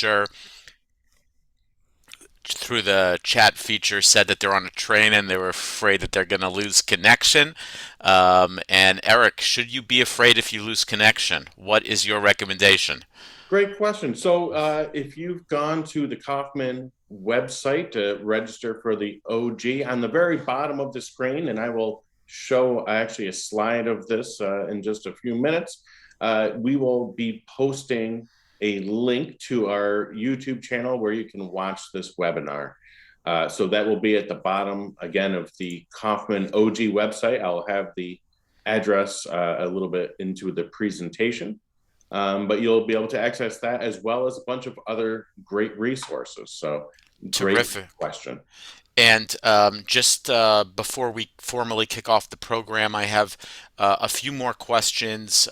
feature, through the chat feature, said that they're on a train and they were afraid that they're going to lose connection. And Eric, should you be afraid if you lose connection? What is your recommendation? Great question. So, if you've gone to the Kaufman website to register for the OG, on the very bottom of the screen, and I will show actually a slide of this in just a few minutes, we will be posting a link to our YouTube channel where you can watch this webinar. So that will be at the bottom again of the Kaufman OG website. I'll have the address a little bit into the presentation. But you'll be able to access that as well as a bunch of other great resources. So, great Terrific. question. And just before we formally kick off the program, I have a few more questions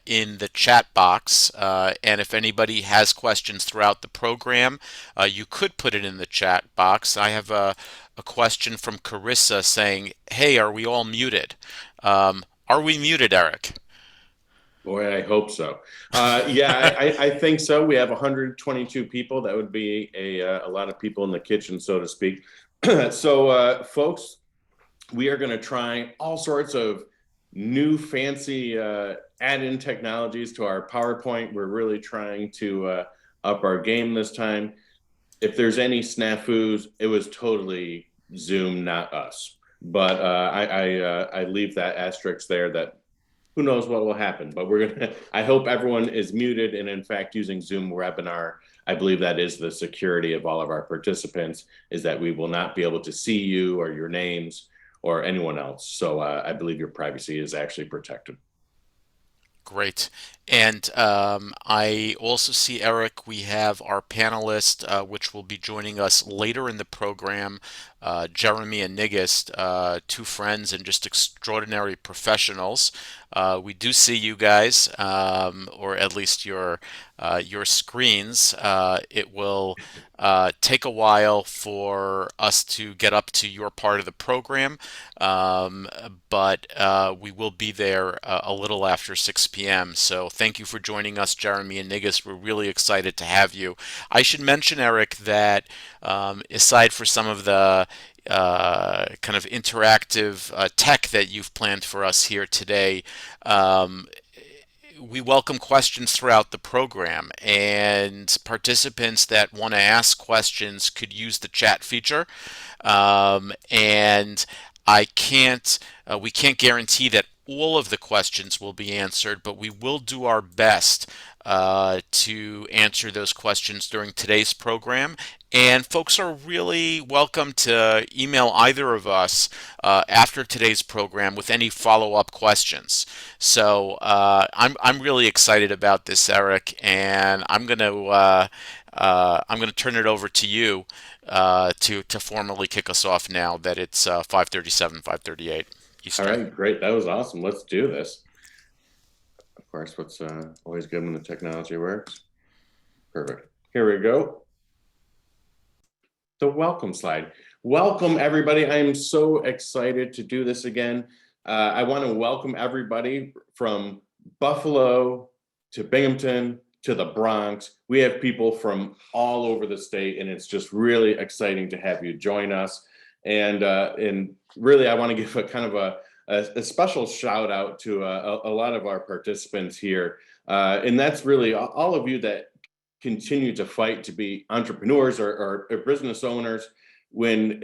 in the chat box. And if anybody has questions throughout the program, you could put it in the chat box. I have a question from Carissa saying, "Hey, are we all muted?" Are we muted, Eric? Boy, I hope so. Yeah, I think so. We have 122 people. That would be a lot of people in the kitchen, so to speak. So, folks, we are going to try all sorts of new fancy add-in technologies to our PowerPoint. We're really trying to up our game this time. If there's any snafus, it was totally Zoom, not us. But I leave that asterisk there that who knows what will happen. But we're gonna. I hope everyone is muted and in fact using Zoom webinar. I believe that is the security of all of our participants is that we will not be able to see you or your names or anyone else. So I believe your privacy is actually protected. Great. And I also see, Eric, we have our panelist, which will be joining us later in the program, Jeremy and Nigist, two friends and just extraordinary professionals. We do see you guys, or at least your screens. It will take a while for us to get up to your part of the program, but we will be there a little after 6 p.m. So thank you for joining us, Jeremy and Nigus. We're really excited to have you. I should mention, Eric, that aside for some of the kind of interactive tech that you've planned for us here today, we welcome questions throughout the program, and participants that want to ask questions could use the chat feature. And we can't guarantee that all of the questions will be answered, but we will do our best to answer those questions during today's program. And folks are really welcome to email either of us after today's program with any follow-up questions. So I'm really excited about this, Eric, and I'm gonna turn it over to you to formally kick us off now that it's 5:37, 5:38 All Eastern. right, great. That was awesome. Let's do this. Of course, what's always good when the technology works. Perfect. Here we go. The welcome slide. Welcome, everybody. I am so excited to do this again. I want to welcome everybody from Buffalo to Binghamton to the Bronx. We have people from all over the state, and it's just really exciting to have you join us. And really, I want to give a kind of a special shout out to a lot of our participants here, and that's really all of you that continue to fight to be entrepreneurs or business owners when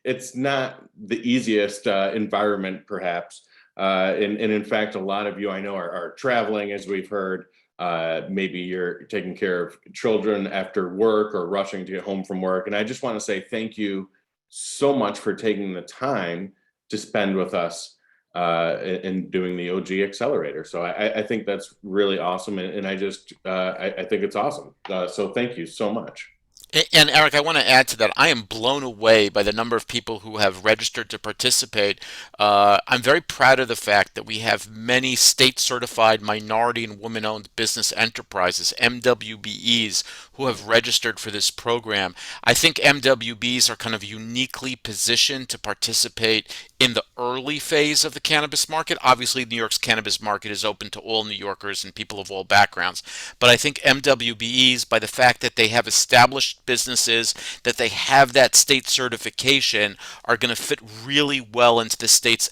it's not the easiest environment, perhaps. And in fact, a lot of you I know are traveling, as we've heard. Maybe you're taking care of children after work or rushing to get home from work. And I just want to say thank you so much for taking the time to spend with us in doing the OG Accelerator. So I think that's really awesome, and I think it's awesome. So thank you so much. And Eric, I want to add to that. I am blown away by the number of people who have registered to participate. I'm very proud of the fact that we have many state certified minority and women owned business enterprises, MWBEs, who have registered for this program. I think MWBs are kind of uniquely positioned to participate in the early phase of the cannabis market. Obviously, New York's cannabis market is open to all New Yorkers and people of all backgrounds. But I think MWBEs, by the fact that they have established businesses, that they have that state certification, are going to fit really well into the state's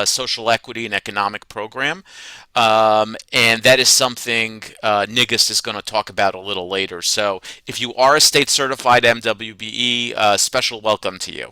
social equity and economic program. And that is something Nigus is going to talk about a little later. So if you are a state certified MWBE, special welcome to you.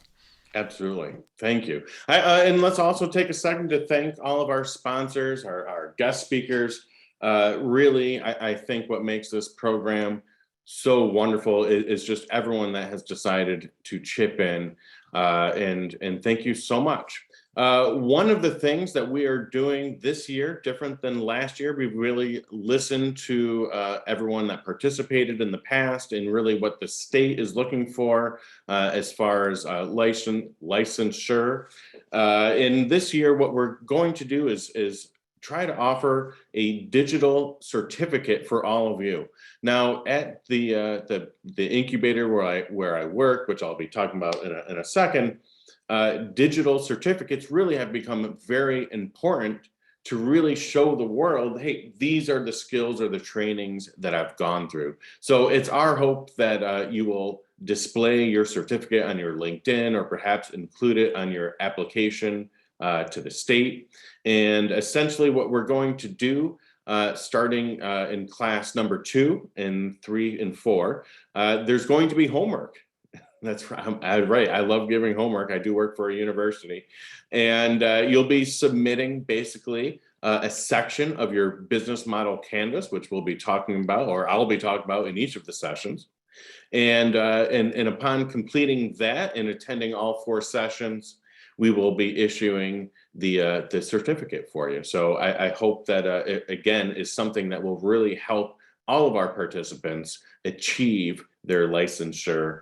Absolutely. Thank you. And let's also take a second to thank all of our sponsors, our guest speakers. Really, I think what makes this program so wonderful is just everyone that has decided to chip in. And thank you so much. One of the things that we are doing this year, different than last year, we've really listened to everyone that participated in the past and really what the state is looking for as far as licensure. And this year, what we're going to do is try to offer a digital certificate for all of you. Now, at the incubator where I work, which I'll be talking about in a second, digital certificates really have become very important to really show the world, hey, these are the skills or the trainings that I've gone through. So it's our hope that you will display your certificate on your LinkedIn or perhaps include it on your application to the state. And essentially what we're going to do starting in class number 2 and 3 and 4, there's going to be homework. That's right. Right. I love giving homework. I do work for a university. And you'll be submitting basically a section of your business model canvas, which we'll be talking about, or I'll be talking about in each of the sessions. And upon completing that and attending all 4 sessions, we will be issuing the certificate for you. So I hope that it, again, is something that will really help all of our participants achieve their licensure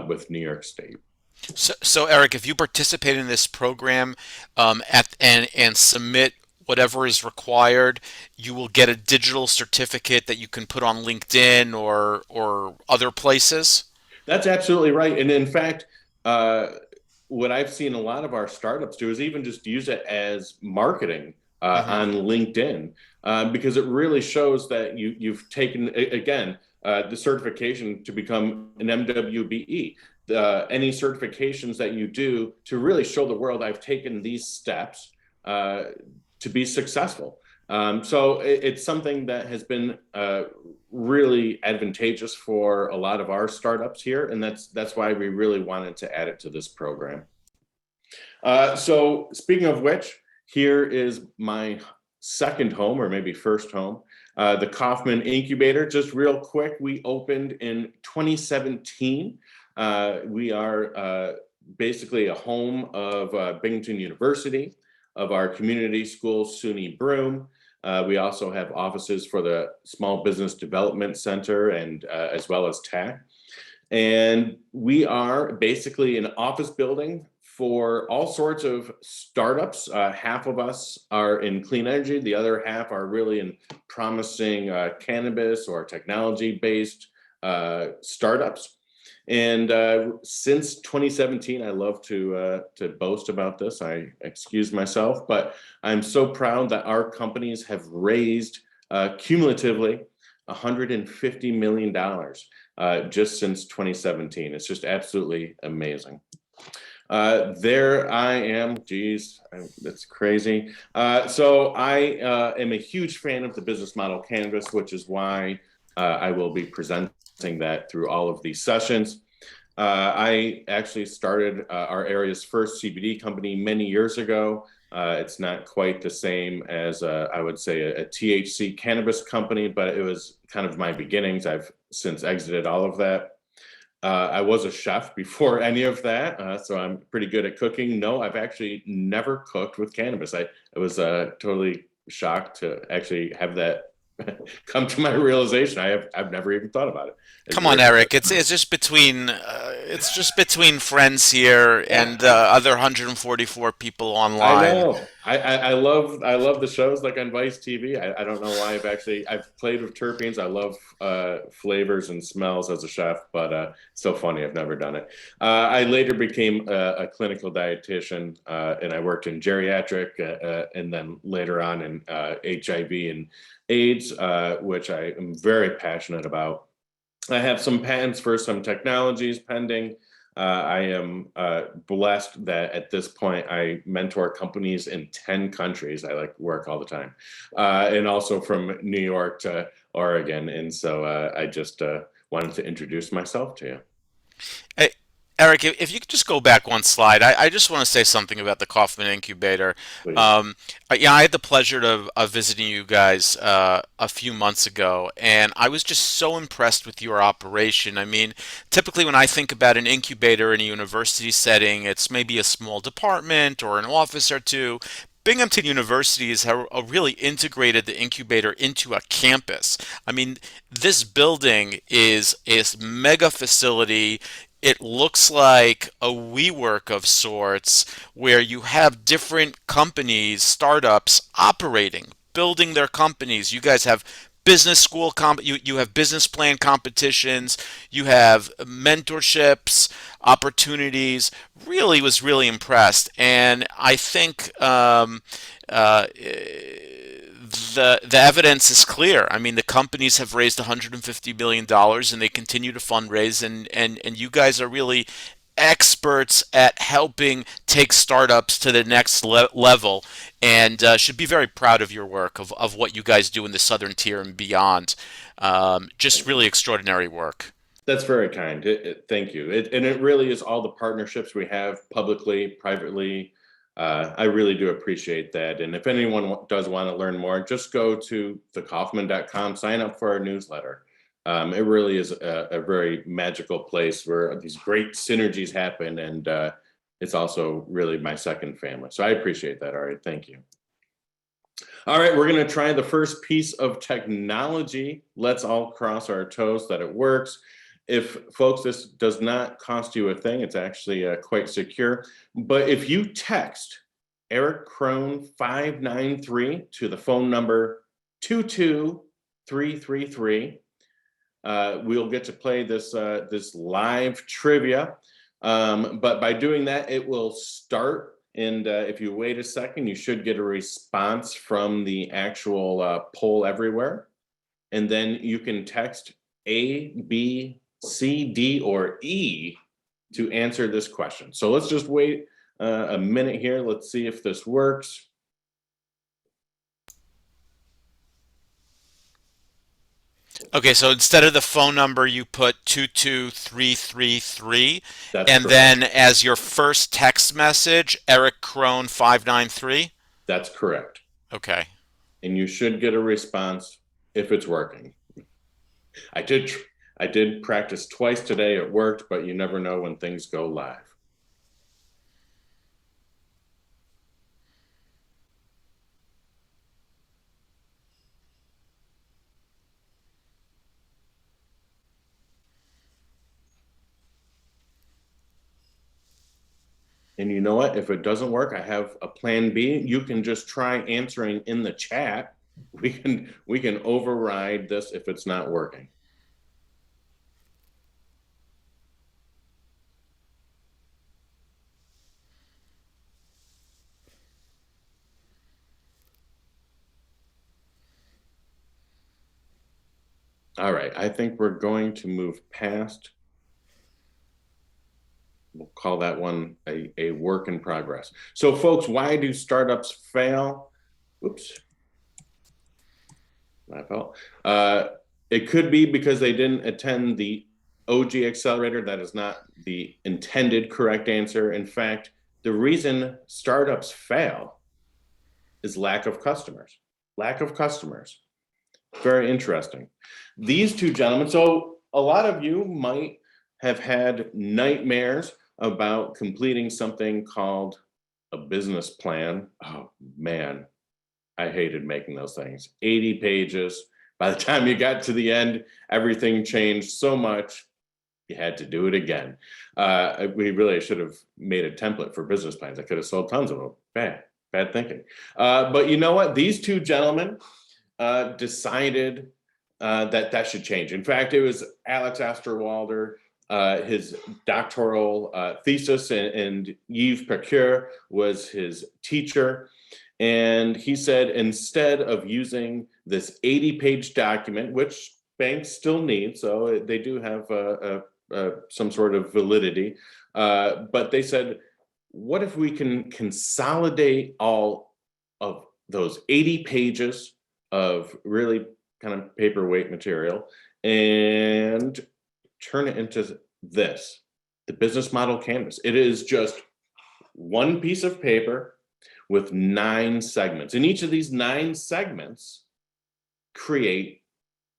with New York State. So Eric, if you participate in this program and submit whatever is required, you will get a digital certificate that you can put on LinkedIn or other places. That's absolutely right. And in fact, uh, what I've seen a lot of our startups do is even just use it as marketing Hmm. on LinkedIn because it really shows that you've taken, again, the certification to become an MWBE. Any certifications that you do to really show the world I've taken these steps uh, to be successful. So it's something that has been really advantageous for a lot of our startups here, and that's why we really wanted to add it to this program. So speaking of which, here is my second home, or maybe first home, the Kaufman Incubator. Just real quick, we opened in 2017. We are basically a home of Binghamton University, of our community school, SUNY Broome. We also have offices for the Small Business Development Center and as well as TAC. And we are basically an office building for all sorts of startups. Half of us are in clean energy, the other half are really in promising cannabis or technology based startups. And since 2017, I love to boast about this. I excuse myself, but I'm so proud that our companies have raised cumulatively $150 million just since 2017. It's just absolutely amazing. There I am. Geez, that's crazy. So I am a huge fan of the business model canvas, which is why I will be presenting that through all of these sessions. I actually started our area's first CBD company many years ago. It's not quite the same as I would say a THC cannabis company, but it was kind of my beginnings. I've since exited all of that. I was a chef before any of that, so I'm pretty good at cooking. No, I've actually never cooked with cannabis. I was totally shocked to actually have that come to my realization. I've never even thought about it. It's Come on, very Eric. It's just between friends here yeah. and the other 144 people I online. know. I love the shows like on Vice TV. I don't know why I've played with terpenes. I love flavors and smells as a chef, but it's so funny. I've never done it. I later became a clinical dietitian, and I worked in geriatric, and then later on in HIV and AIDS, which I am very passionate about. I have some patents for some technologies pending. I am blessed that at this point I mentor companies in 10 countries. I like work all the time, and also from New York to Oregon. And so I just wanted to introduce myself to you. Hey, Eric, if you could just go back one slide, I just want to say something about the Kaufman Incubator. Please. Yeah, I had the pleasure of visiting you guys a few months ago, and I was just so impressed with your operation. I mean, typically when I think about an incubator in a university setting, it's maybe a small department or an office or two. Binghamton University has really integrated the incubator into a campus. I mean, this building is mega facility. It looks like a WeWork of sorts where you have different companies, startups operating, building their companies. You guys have business school you have business plan competitions, you have mentorships, opportunities. Really was really impressed, and I think the evidence is clear. I mean, the companies have raised $150 million and they continue to fundraise, and you guys are really experts at helping take startups to the next level, and should be very proud of your work, of what you guys do in the Southern Tier and beyond. Just Thank you. really extraordinary work. That's very kind. Thank you. And it really is all the partnerships we have publicly, privately. I really do appreciate that. And if anyone does want to learn more, just go to thekaufman.com, sign up for our newsletter. It really is a very magical place where these great synergies happen. And it's also really my second family. So I appreciate that. All right. Thank you. All right, we're going to try the first piece of technology. Let's all cross our toes that it works. If folks, this does not cost you a thing, it's actually quite secure. But if you text Eric Crone 593 to the phone number 22333, we'll get to play this live trivia. But by doing that, it will start. And if you wait a second, you should get a response from the actual poll everywhere. And then you can text A, B, C, D, or E to answer this question. So let's just wait a minute here. Let's see if this works. Okay, so instead of the phone number, you put 22333, That's and correct. then as your first text message, Eric Crone 593. That's correct. Okay. And you should get a response if it's working. I did I did practice twice today. It worked, but you never know when things go live. And you know what? If it doesn't work, I have a plan B. You can just try answering in the chat. We can override this if it's not working. All right, I think we're going to move past. We'll call that one a work in progress. So, folks, why do startups fail? Oops, my fault. It could be because they didn't attend the OG Accelerator. That is not the intended correct answer. In fact, the reason startups fail is lack of customers. Lack of customers. Very interesting. These two gentlemen, so a lot of you might have had nightmares about completing something called a business plan. Oh man, I hated making those things. 80 pages. By the time you got to the end, everything changed so much, you had to do it again. We really should have made a template for business plans. I could have sold tons of them. Bad thinking. But you know what? These two gentlemen decided that should change. In fact, it was Alex Osterwalder, his doctoral thesis, and Yves Pecure was his teacher. And he said, instead of using this 80-page document, which banks still need, so they do have some sort of validity, but they said, what if we can consolidate all of those 80 pages of really kind of paperweight material and turn it into this, the business model canvas. It is just one piece of paper with 9 segments. And each of these 9 segments create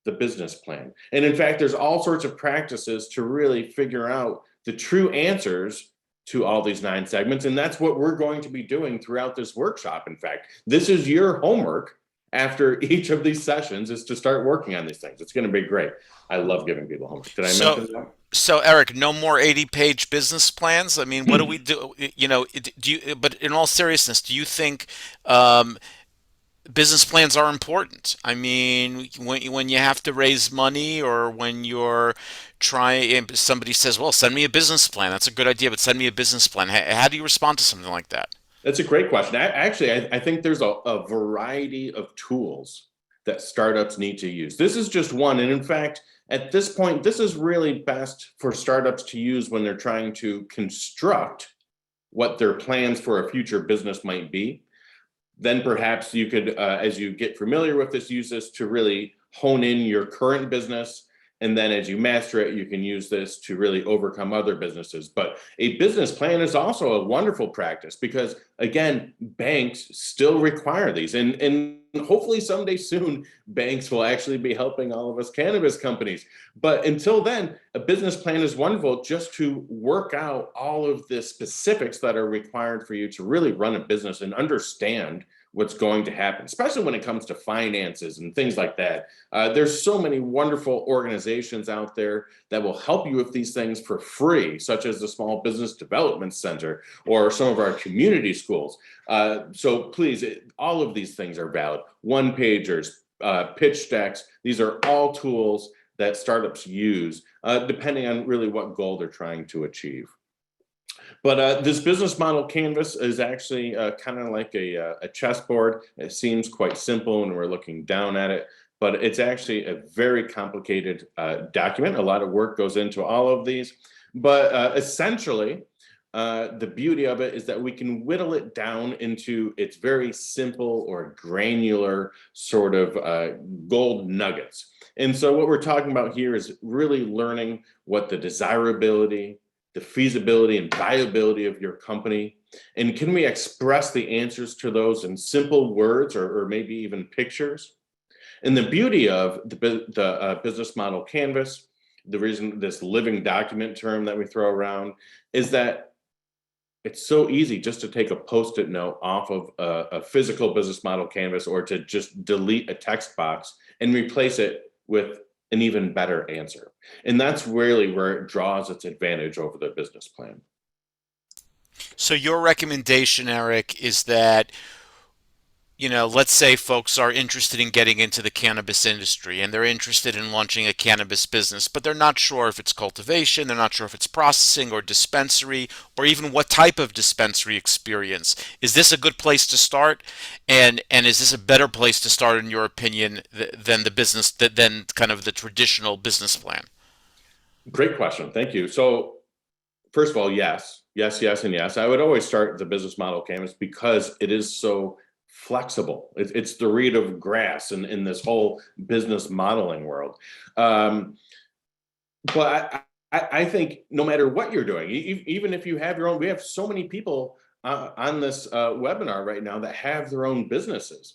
the business plan. And in fact, there's all sorts of practices to really figure out the true answers to all these 9 segments. And that's what we're going to be doing throughout this workshop. In fact, this is your homework after each of these sessions, is to start working on these things. It's going to be great. I love giving people homework. Did I So, mention that? so Eric, no more 80-page business plans. I mean, what do we do? You know, do you? But in all seriousness, do you think um, business plans are important? I mean, when you have to raise money, or when you're trying, somebody says, "Well, send me a business plan." That's a good idea, but send me a business plan. How do you respond to something like that? That's a great question. Actually, I think there's a variety of tools that startups need to use. This is just one. And in fact, at this point, this is really best for startups to use when they're trying to construct what their plans for a future business might be. Then perhaps you could, as you get familiar with this, use this to really hone in your current business. And then as you master it, you can use this to really overcome other businesses. But a business plan is also a wonderful practice because, again, banks still require these. And hopefully someday soon, banks will actually be helping all of us cannabis companies. But until then, a business plan is wonderful just to work out all of the specifics that are required for you to really run a business and understand what's going to happen, especially when it comes to finances and things like that. There's so many wonderful organizations out there that will help you with these things for free, such as the Small Business Development Center or some of our community schools. So please, all of these things are valid. One-pagers, pitch decks, these are all tools that startups use, depending on really what goal they're trying to achieve. But this business model canvas is actually kind of like a chessboard. It seems quite simple when we're looking down at it, but it's actually a very complicated document. A lot of work goes into all of these. But essentially, the beauty of it is that we can whittle it down into its very simple or granular sort of gold nuggets. And so what we're talking about here is really learning what the desirability, the feasibility and viability of your company, and can we express the answers to those in simple words or maybe even pictures? And the beauty of the business model canvas, the reason this living document term that we throw around, is that it's so easy just to take a post-it note off of a physical business model canvas, or to just delete a text box and replace it with an even better answer. And that's really where it draws its advantage over the business plan. So your recommendation, Eric, is that, let's say folks are interested in getting into the cannabis industry and they're interested in launching a cannabis business, but they're not sure if it's cultivation, they're not sure if it's processing or dispensary, or even what type of dispensary experience. Is this a good place to start? And is this a better place to start, in your opinion, than the business, than kind of the traditional business plan? Great question. Thank you. So first of all, yes, and yes. I would always start the business model canvas because it is so flexible. It's the reed of grass in this whole business modeling world. But I think no matter what you're doing, even if you have your own, we have so many people on this webinar right now that have their own businesses.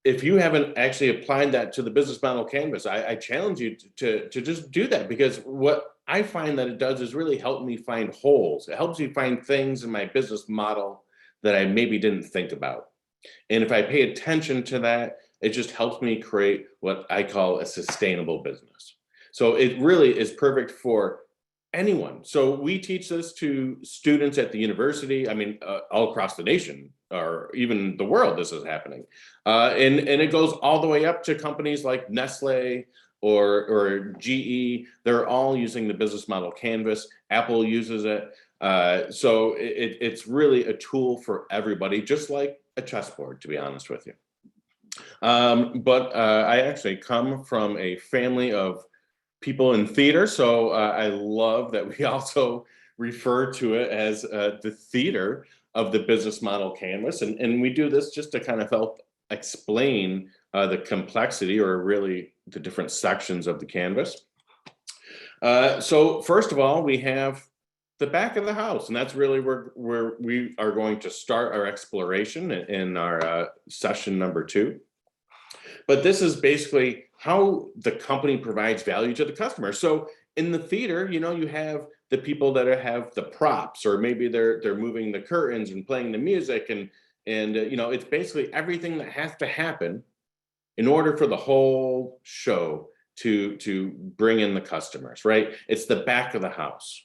If you haven't actually applied that to the business model canvas, I challenge you to just do that, because what I find that it does is really help me find holes. It helps me find things in my business model that I maybe didn't think about. And if I pay attention to that, It just helps me create what I call a sustainable business. So it really is perfect for anyone. So we teach this to students at the university. I mean, all across the nation or even the world, this is happening. And it goes all the way up to companies like Nestle or GE. They're all using the business model Canvas. Apple uses it. So it's really a tool for everybody, just like a chessboard, to be honest with you. But I actually come from a family of people in theater, so I love that we also refer to it as the theater of the business model canvas, and we do this just to kind of help explain the complexity or really the different sections of the canvas. So first of all, we have the back of the house, and that's really where we are going to start our exploration in our session number 2. But this is basically how the company provides value to the customer. So in the theater, you know, you have the people that have the props, or maybe they're moving the curtains and playing the music, and you know, it's basically everything that has to happen in order for the whole show to bring in the customers, right? It's the back of the house.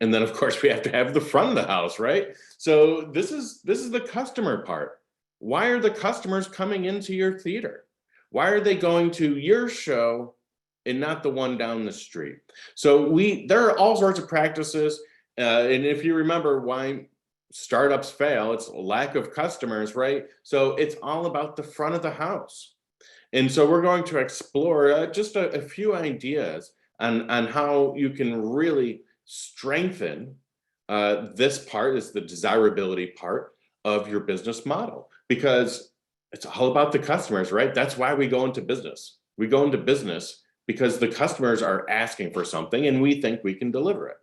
And then of course we have to have the front of the house, right? So this is the customer part. Why are the customers coming into your theater? Why are they going to your show and not the one down the street? So there are all sorts of practices. And if you remember why startups fail, it's lack of customers, right? So it's all about the front of the house. And so we're going to explore just a few ideas on how you can really strengthen this part, is the desirability part of your business model, because it's all about the customers, right? That's why we go into business. We go into business because the customers are asking for something and we think we can deliver it.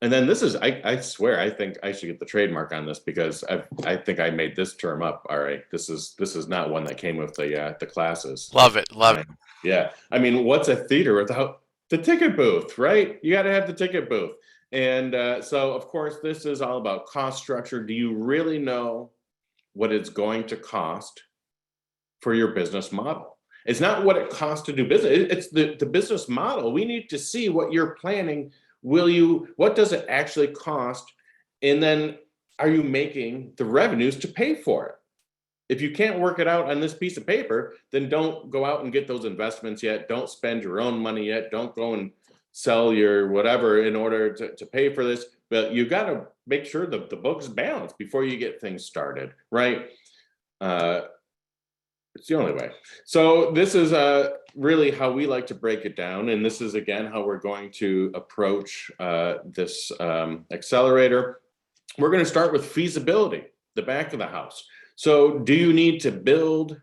And then this is, I swear, I think I should get the trademark on this, because I think I made this term up. All right, this is not one that came with the classes. Love it. Love it. Yeah, I mean, what's a theater without the ticket booth, right? You got to have the ticket booth. And so, of course, this is all about cost structure. Do you really know what it's going to cost for your business model? It's not what it costs to do business. It's the business model. We need to see what you're planning. What does it actually cost? And then are you making the revenues to pay for it? If you can't work it out on this piece of paper, then don't go out and get those investments yet. Don't spend your own money yet. Don't go and sell your whatever in order to pay for this. But you got to make sure that the book's balanced before you get things started, right? It's the only way. So this is really how we like to break it down. And this is, again, how we're going to approach this accelerator. We're going to start with feasibility, the back of the house. So do you need to build,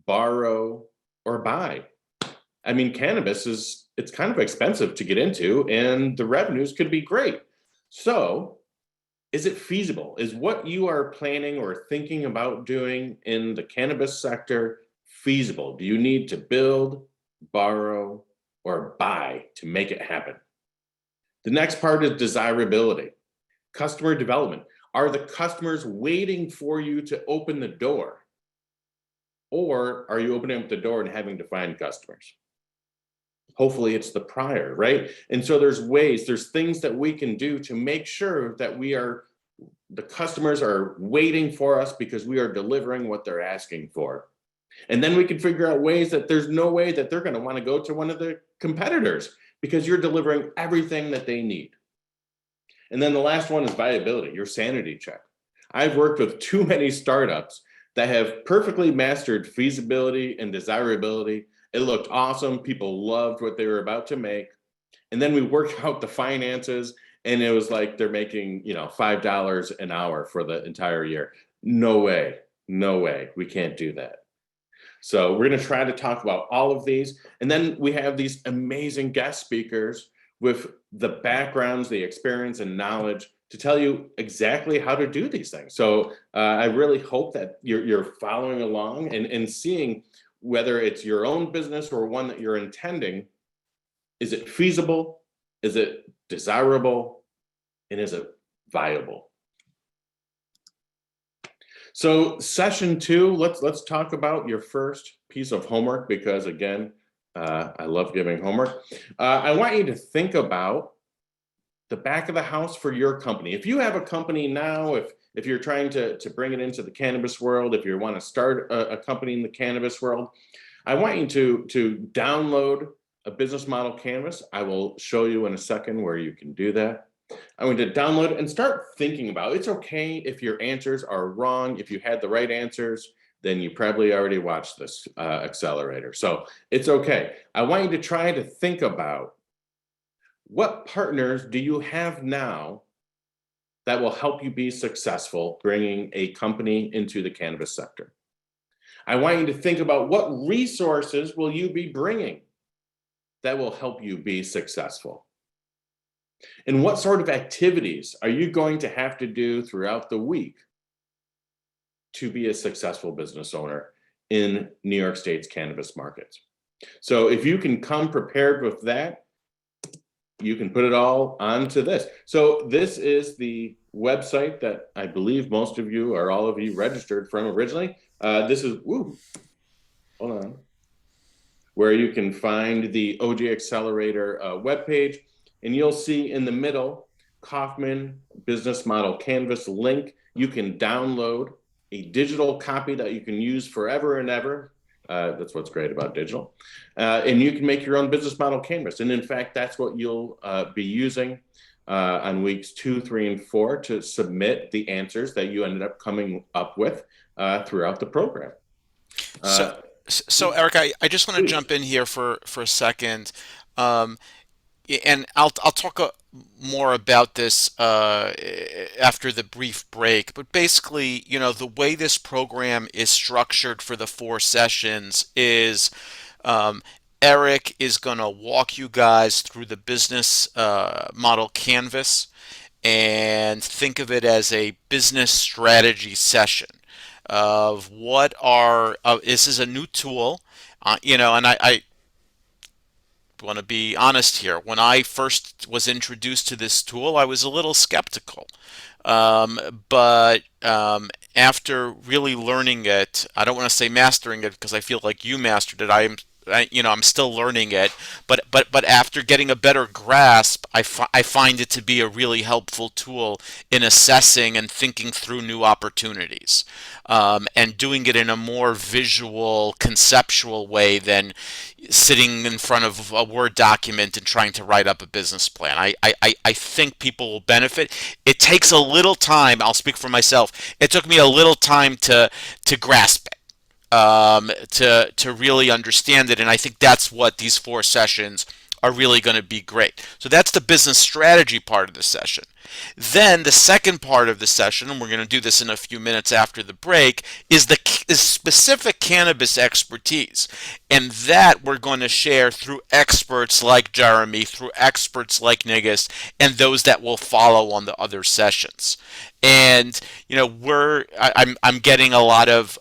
borrow, or buy? I mean, cannabis it's kind of expensive to get into, and the revenues could be great. So is it feasible? Is what you are planning or thinking about doing in the cannabis sector feasible? Do you need to build, borrow, or buy to make it happen? The next part is desirability, customer development. Are the customers waiting for you to open the door? Or are you opening up the door and having to find customers? Hopefully it's the prior, right? And so there's things that we can do to make sure that the customers are waiting for us because we are delivering what they're asking for. And then we can figure out ways that there's no way that they're going to want to go to one of the competitors because you're delivering everything that they need. And then the last one is viability, your sanity check. I've worked with too many startups that have perfectly mastered feasibility and desirability. It looked awesome. People loved what they were about to make. And then we worked out the finances, and it was like they're making, $5 an hour for the entire year. No way. No way. We can't do that. So we're going to try to talk about all of these. And then we have these amazing guest speakers with the backgrounds, the experience, and knowledge to tell you exactly how to do these things. So I really hope that you're following along and seeing whether it's your own business or one that you're intending. Is it feasible? Is it desirable? and is it viable? So session 2, let's talk about your first piece of homework, because again, I love giving homework. I want you to think about the back of the house for your company. If you have a company now, if you're trying to bring it into the cannabis world, if you want to start a company in the cannabis world, I want you to download a business model canvas. I will show you in a second where you can do that. I want you to download and start thinking about it. It's okay if your answers are wrong. If you had the right answers, then you probably already watched this accelerator. So it's okay. I want you to try to think about, what partners do you have now that will help you be successful bringing a company into the cannabis sector? I want you to think about, what resources will you be bringing that will help you be successful? And what sort of activities are you going to have to do throughout the week to be a successful business owner in New York State's cannabis markets? So if you can come prepared with that, you can put it all onto this. So this is the website that I believe most of you, or all of you, registered from originally. This is, hold on, where you can find the OG Accelerator webpage, and you'll see in the middle, Kaufman Business Model Canvas link. You can download a digital copy that you can use forever and ever. That's what's great about digital. And you can make your own business model canvas. And in fact, that's what you'll be using on weeks 2, 3, and 4 to submit the answers that you ended up coming up with throughout the program. So, so Eric, I just want to Please. jump in here for a second. Um, and I'll talk more about this after the brief break. But basically, the way this program is structured for the 4 sessions is, um, Eric is going to walk you guys through the business model canvas, and think of it as a business strategy session of what are this is a new tool, and I want to be honest here. When I first was introduced to this tool, I was a little skeptical. But after really learning it, I don't want to say mastering it because I feel like you mastered it. I'm still learning it, but after getting a better grasp, I find it to be a really helpful tool in assessing and thinking through new opportunities, and doing it in a more visual, conceptual way than sitting in front of a Word document and trying to write up a business plan. I think people will benefit. It takes a little time. I'll speak for myself. It took me a little time to grasp it, to really understand it, and I think that's what these 4 sessions are really going to be great. So that's the business strategy part of the session. Then the second part of the session, and we're going to do this in a few minutes after the break, is specific cannabis expertise. And that we're going to share through experts like Jeremy, through experts like Nigas, and those that will follow on the other sessions. And I'm getting a lot of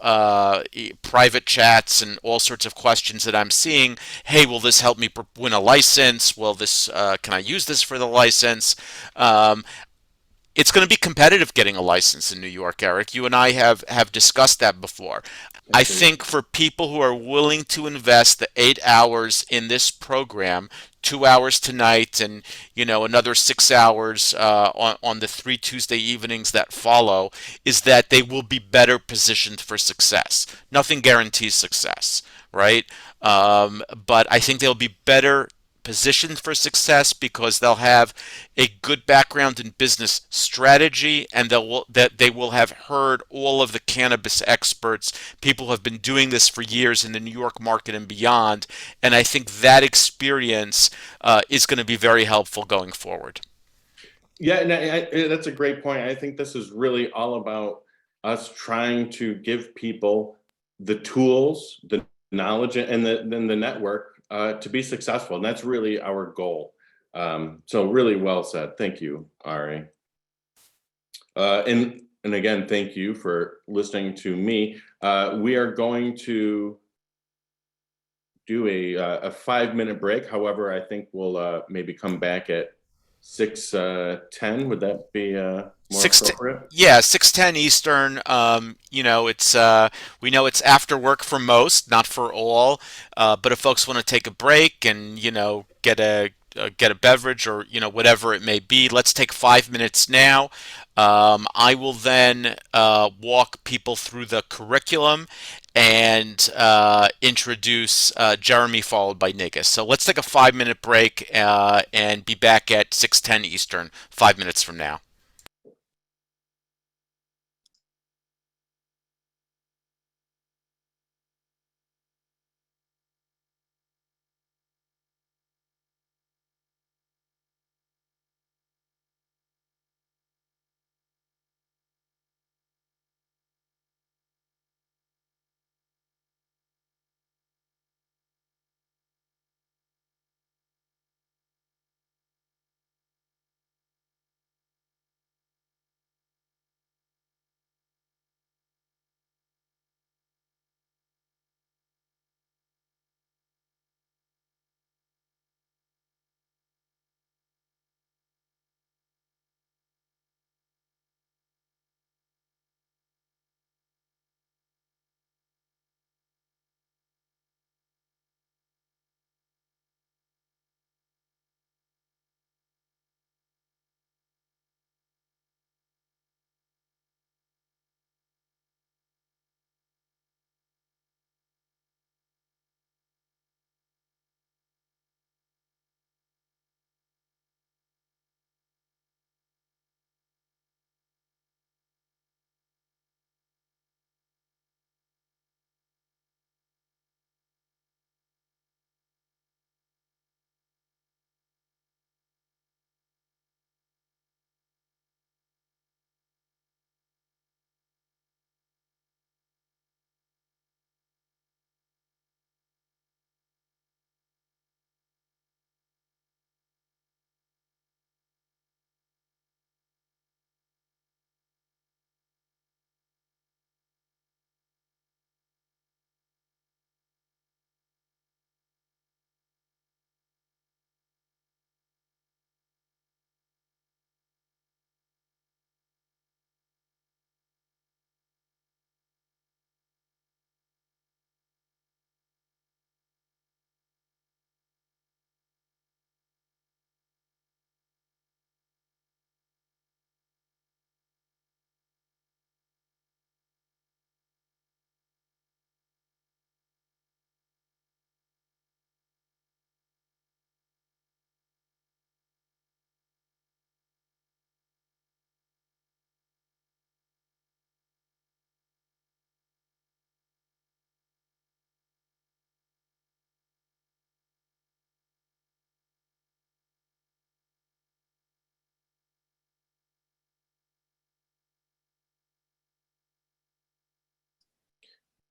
private chats and all sorts of questions that I'm seeing. Hey, will this help me win a license? Will this can I use this for the license? Um, it's going to be competitive getting a license in New York, Eric. You and I have discussed that before. I Agreed. think for people who are willing to invest the 8 hours in this program, 2 hours tonight, and another 6 hours on the 3 Tuesday evenings that follow, is that they will be better positioned for success. Nothing guarantees success, right? But I think they'll be better positioned for success because they'll have a good background in business strategy, and that they will have heard all of the cannabis experts, people who have been doing this for years in the New York market and beyond. And I think that experience is going to be very helpful going forward. Yeah, and that's a great point. I think this is really all about us trying to give people the tools, the knowledge, and the network to be successful, and that's really our goal. So really well said. Thank you, Ari. And again, thank you for listening to me. We are going to do a 5-minute break. However, I think we'll maybe come back at 6:10. Would that be more Six, appropriate? yeah, 6:10 Eastern. It's we know it's after work for most, not for all. But if folks want to take a break and get a beverage or whatever it may be, let's take 5 minutes now. I will then walk people through the curriculum and introduce Jeremy, followed by Nigas. So let's take a 5 minute break and be back at 6:10 Eastern, 5 minutes from now.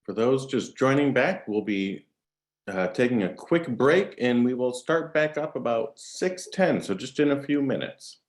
For those just joining back, we'll be taking a quick break and we will start back up about 6:10. So just in a few minutes.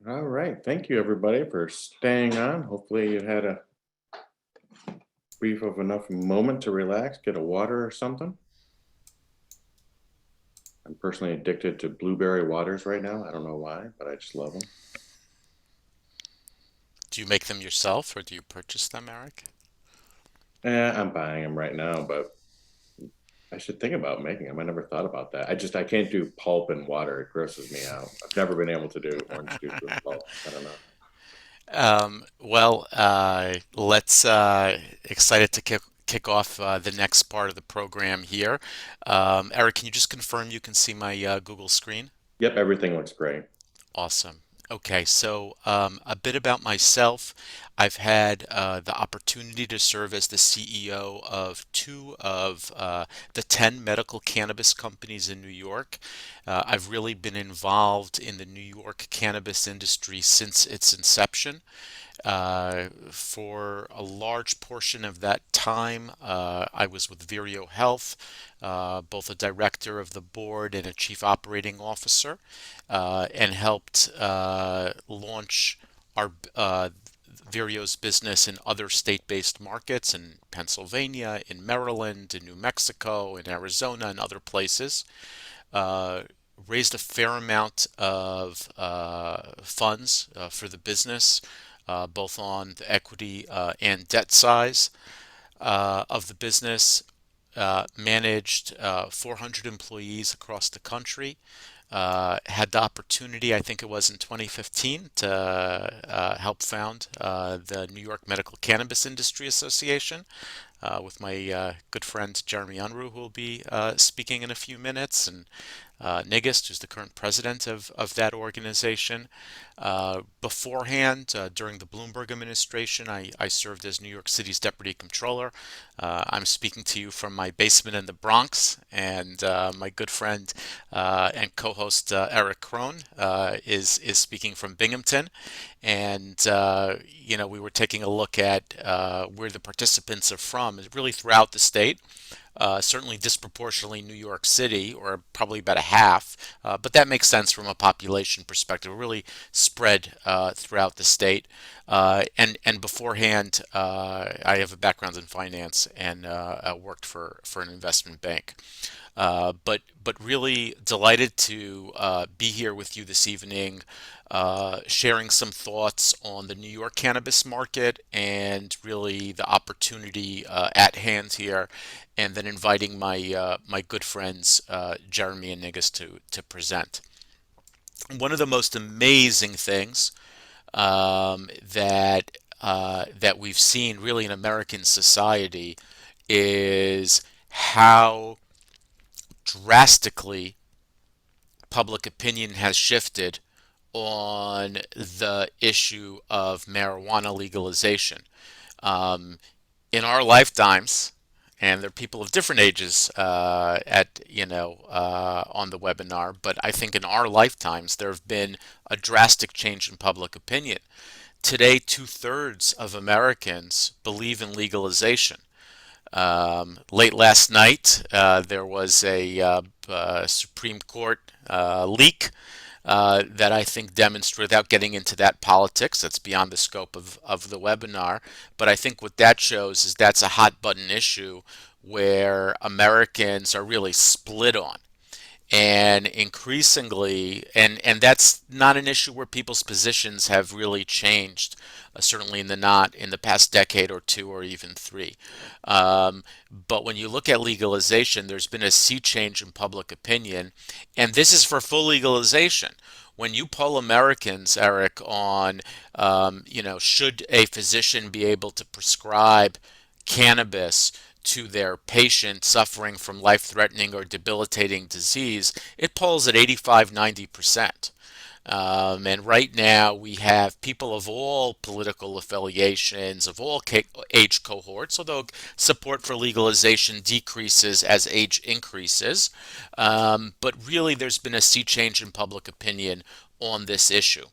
All right. Thank you, everybody, for staying on. Hopefully, you had a brief of enough moment to relax, get a water or something. I'm personally addicted to blueberry waters right now. I don't know why, but I just love them. Do you make them yourself or do you purchase them, Eric? I'm buying them right now, but I should think about making them. I never thought about that. I can't do pulp and water. It grosses me out. I've never been able to do orange juice with pulp. I don't know. Let's excited to kick off the next part of the program here. Eric, can you just confirm you can see my Google screen? Yep, everything looks great. Awesome. Okay, so a bit about myself. I've had the opportunity to serve as the CEO of two of the 10 medical cannabis companies in New York. I've really been involved in the New York cannabis industry since its inception. For a large portion of that time, I was with Vireo Health, both a director of the board and a chief operating officer, and helped launch our Vireo's business in other state-based markets in Pennsylvania, in Maryland, in New Mexico, in Arizona, and other places. Uh, Raised a fair amount of funds for the business, both on the equity and debt size of the business. Managed 400 employees across the country. Had the opportunity, I think it was in 2015, to help found the New York Medical Cannabis Industry Association with my good friend Jeremy Unruh, who will be speaking in a few minutes, and Nigist, who's the current president of that organization. Beforehand, during the Bloomberg administration, I served as New York City's deputy comptroller. I'm speaking to you from my basement in the Bronx, and my good friend and co-host Eric Krohn is speaking from Binghamton. And we were taking a look at where the participants are from, really throughout the state. Certainly disproportionately New York City, or probably about a half, but that makes sense from a population perspective. Really spread throughout the state. And beforehand, I have a background in finance and worked for an investment bank. But really delighted to be here with you this evening, sharing some thoughts on the New York cannabis market and really the opportunity at hand here, and then inviting my good friends Jeremy and Nigas to present. One of the most amazing things that we've seen really in American society is how drastically public opinion has shifted on the issue of marijuana legalization. Um, in our lifetimes, and there are people of different ages on the webinar, but I think in our lifetimes there have been a drastic change in public opinion. Today, two-thirds of Americans believe in legalization. Late last night, there was a Supreme Court leak that I think demonstrates, without getting into that politics, that's beyond the scope of the webinar, but I think what that shows is that's a hot button issue where Americans are really split on. And increasingly, and that's not an issue where people's positions have really changed, certainly not in the past decade or two or even three. But when you look at legalization, there's been a sea change in public opinion, and this is for full legalization. When you poll Americans, Eric, on, should a physician be able to prescribe cannabis to their patient suffering from life-threatening or debilitating disease, it polls at 85-90%. And right now we have people of all political affiliations, of all age cohorts, although support for legalization decreases as age increases. But really there's been a sea change in public opinion on this issue.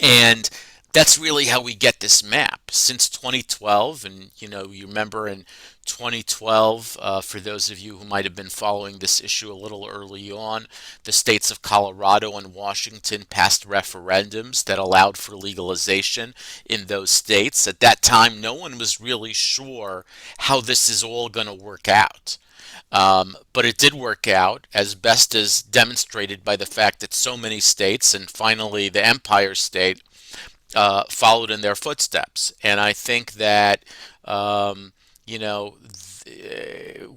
And that's really how we get this map since 2012. And you remember in 2012, for those of you who might have been following this issue a little early on, the states of Colorado and Washington passed referendums that allowed for legalization in those states. At that time, no one was really sure how this is all going to work out. But it did work out as best as demonstrated by the fact that so many states, and finally the Empire State, followed in their footsteps. And I think that, you know,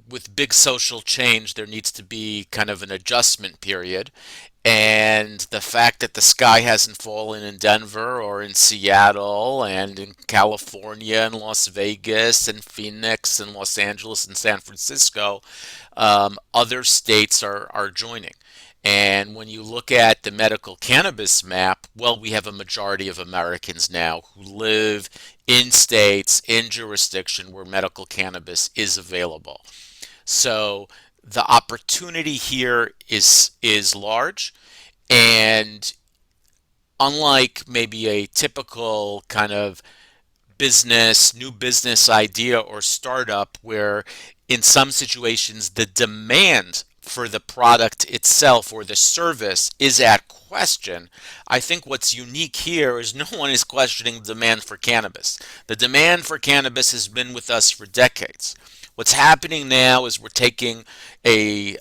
with big social change, there needs to be kind of an adjustment period. And the fact that the sky hasn't fallen in Denver or in Seattle and in California and Las Vegas and Phoenix and Los Angeles and San Francisco, other states are joining. And when you look at the medical cannabis map, well, we have a majority of Americans now who live in states, in jurisdiction where medical cannabis is available. So the opportunity here is large, and unlike maybe a typical kind of new business idea or startup where in some situations the demand for the product itself or the service is at question. I think what's unique here is no one is questioning the demand for cannabis. The demand for cannabis has been with us for decades. What's happening now is we're taking a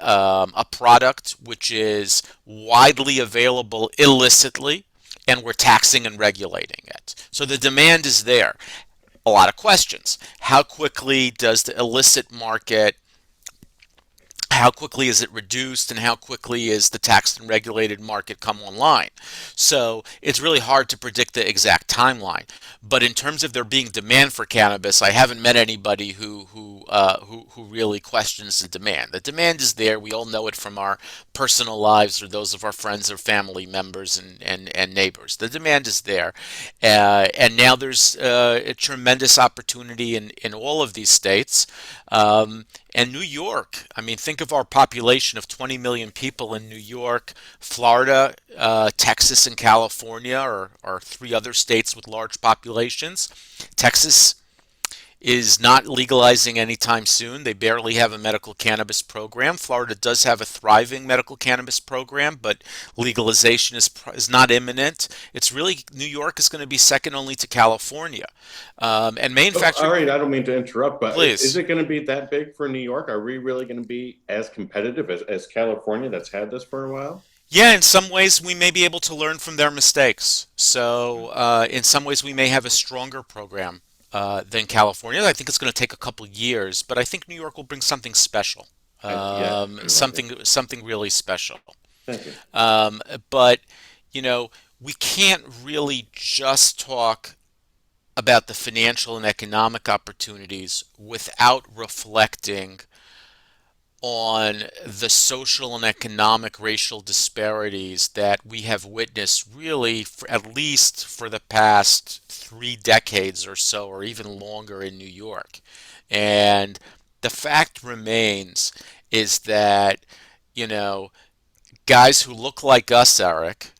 product which is widely available illicitly, and we're taxing and regulating it. So the demand is there. A lot of questions. How quickly does the illicit market, how quickly is it reduced, and how quickly is the taxed and regulated market come online? So it's really hard to predict the exact timeline. But in terms of there being demand for cannabis, I haven't met anybody who really questions the demand. The demand is there. We all know it from our personal lives or those of our friends or family members and neighbors. The demand is there, and now there's a tremendous opportunity in all of these states. And New York, I mean, think of our population of 20 million people in New York, Florida, Texas, and California are three other states with large populations. Texas is not legalizing anytime soon. They barely have a medical cannabis program. Florida does have a thriving medical cannabis program, but legalization is not imminent. It's really New York is going to be second only to California. And Oh, all manufactured, right, I don't mean to interrupt, but is please. it going to be that big for New York? Are we really going to be as competitive as California that's had this for a while? Yeah, in some ways we may be able to learn from their mistakes. So, in some ways we may have a stronger program than California. I think it's going to take a couple years, but I think New York will bring something special, Yeah, I like it. something really special. Thank you. Um, but you know, we can't really just talk about the financial and economic opportunities without reflecting on the social and economic racial disparities that we have witnessed really for at least for the past 3 decades or so, or even longer in New York. And the fact remains is that, you know, guys who look like us, Eric,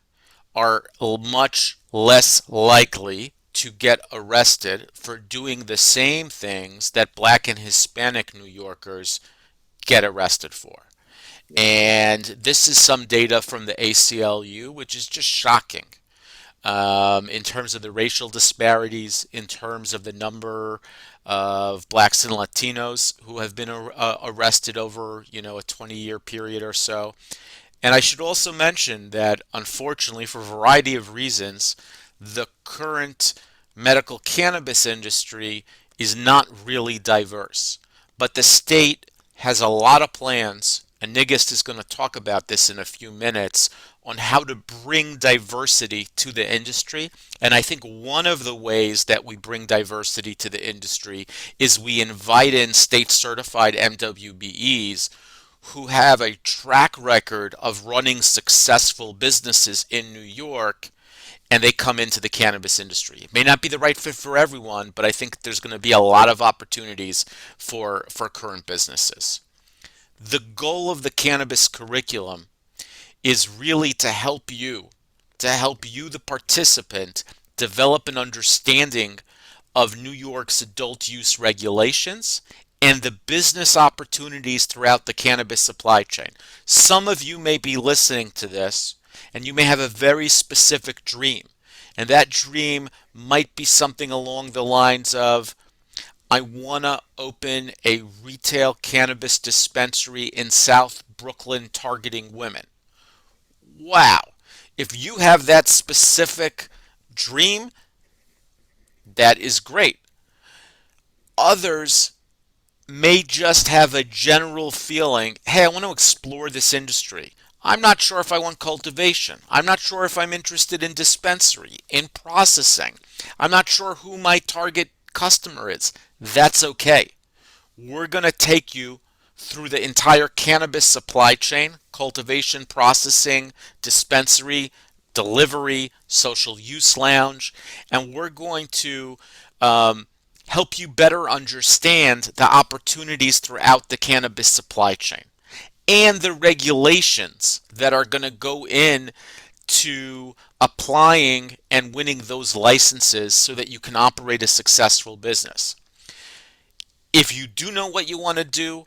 are much less likely to get arrested for doing the same things that black and Hispanic New Yorkers get arrested for. And this is some data from the ACLU, which is just shocking in terms of the racial disparities, in terms of the number of blacks and Latinos who have been arrested over, a 20-year period or so. And I should also mention that, unfortunately, for a variety of reasons, the current medical cannabis industry is not really diverse. But the state has a lot of plans, and Nigist is going to talk about this in a few minutes, on how to bring diversity to the industry. And I think one of the ways that we bring diversity to the industry is we invite in state certified MWBEs who have a track record of running successful businesses in New York, and they come into the cannabis industry. It may not be the right fit for everyone, but I think there's going to be a lot of opportunities for current businesses. The goal of the cannabis curriculum is really to help you, the participant, develop an understanding of New York's adult use regulations and the business opportunities throughout the cannabis supply chain. Some of you may be listening to this and you may have a very specific dream. And that dream might be something along the lines of, I want to open a retail cannabis dispensary in South Brooklyn targeting women. Wow. If you have that specific dream, that is great. Others may just have a general feeling, hey, I want to explore this industry. I'm not sure if I want cultivation. I'm not sure if I'm interested in dispensary, in processing. I'm not sure who my target customer is. That's okay. We're going to take you through the entire cannabis supply chain: cultivation, processing, dispensary, delivery, social use lounge, and we're going to um, help you better understand the opportunities throughout the cannabis supply chain and the regulations that are going to go in to applying and winning those licenses so that you can operate a successful business. If you do know what you want to do,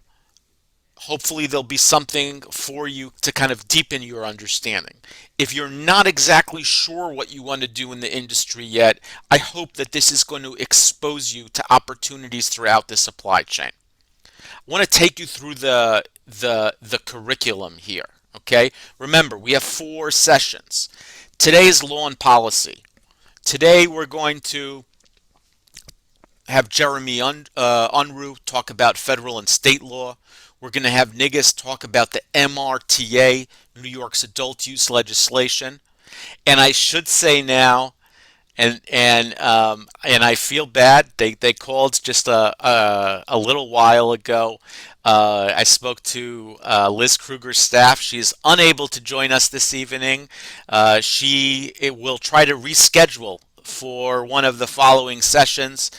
hopefully there'll be something for you to kind of deepen your understanding. If you're not exactly sure what you want to do in the industry yet, I hope that this is going to expose you to opportunities throughout the supply chain. I want to take you through the curriculum here. Okay? Remember, we have 4 sessions. Today is law and policy. Today we're going to have Jeremy Unruh talk about federal and state law. We're going to have Niggis talk about the MRTA, New York's adult use legislation. And I should say now, and I feel bad. They called just a little while ago. I spoke to Liz Kruger's staff. She's unable to join us this evening. She will try to reschedule for one of the following sessions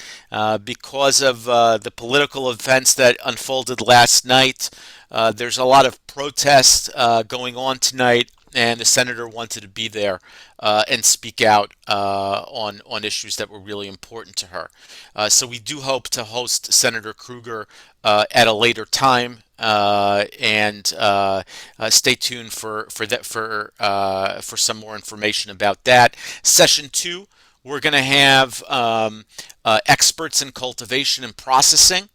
because of the political events that unfolded last night. There's a lot of protests going on tonight, and the senator wanted to be there and speak out on issues that were really important to her. So we do hope to host Senator Kruger at a later time, and stay tuned for that for some more information about that. Session 2, we're going to have experts in cultivation and processing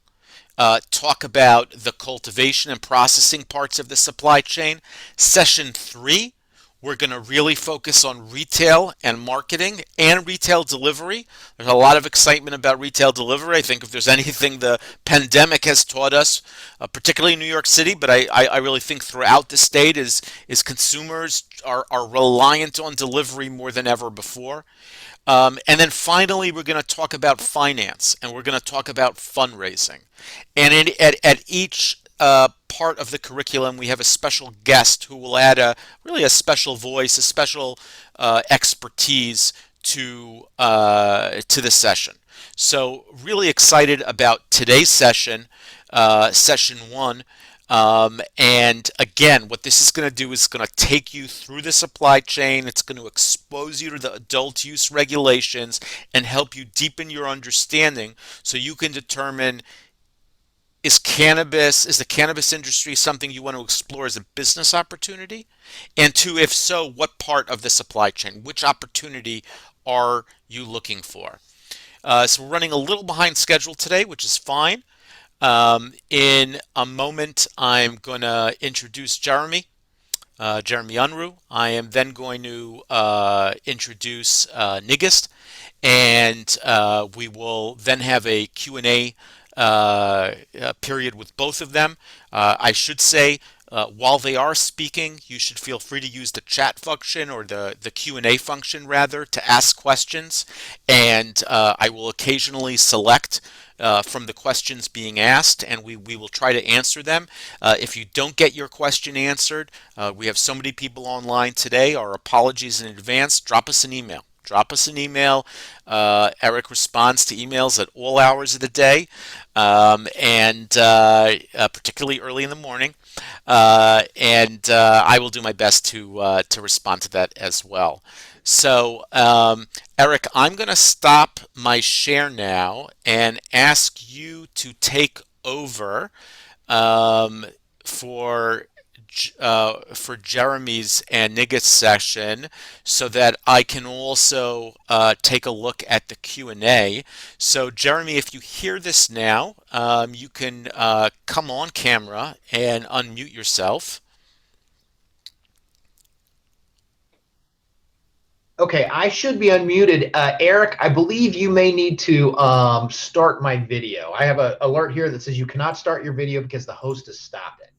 talk about the cultivation and processing parts of the supply chain. Session 3, we're going to really focus on retail and marketing and retail delivery. There's a lot of excitement about retail delivery. I think if there's anything the pandemic has taught us, particularly in New York City, but I really think throughout the state, is consumers are reliant on delivery more than ever before. And then finally, we're going to talk about finance, and we're going to talk about fundraising. And at each part of the curriculum, we have a special guest who will add really a special voice, a special expertise to the session. So really excited about today's session, session 1. And again, what this is going to do is going to take you through the supply chain. It's going to expose you to the adult use regulations and help you deepen your understanding so you can determine, is the cannabis industry something you want to explore as a business opportunity? And 2, if so, what part of the supply chain, which opportunity are you looking for? So we're running a little behind schedule today, which is fine. In a moment, I'm going to introduce Jeremy Unruh. I am then going to introduce Niggis, and we will then have a Q&A period with both of them. I should say, while they are speaking, you should feel free to use the chat function, or the Q&A function rather, to ask questions, and I will occasionally select from the questions being asked, and we will try to answer them. If you don't get your question answered, we have so many people online today. Our apologies in advance. Drop us an email. Eric responds to emails at all hours of the day, and particularly early in the morning. And I will do my best to respond to that as well. So, Eric, I'm going to stop my share now and ask you to take over um, for for Jeremy's and Nigget's session, so that I can also take a look at the Q&A. So, Jeremy, if you hear this now, you can come on camera and unmute yourself. Okay, I should be unmuted. Eric, I believe you may need to start my video. I have an alert here that says you cannot start your video because the host has stopped it.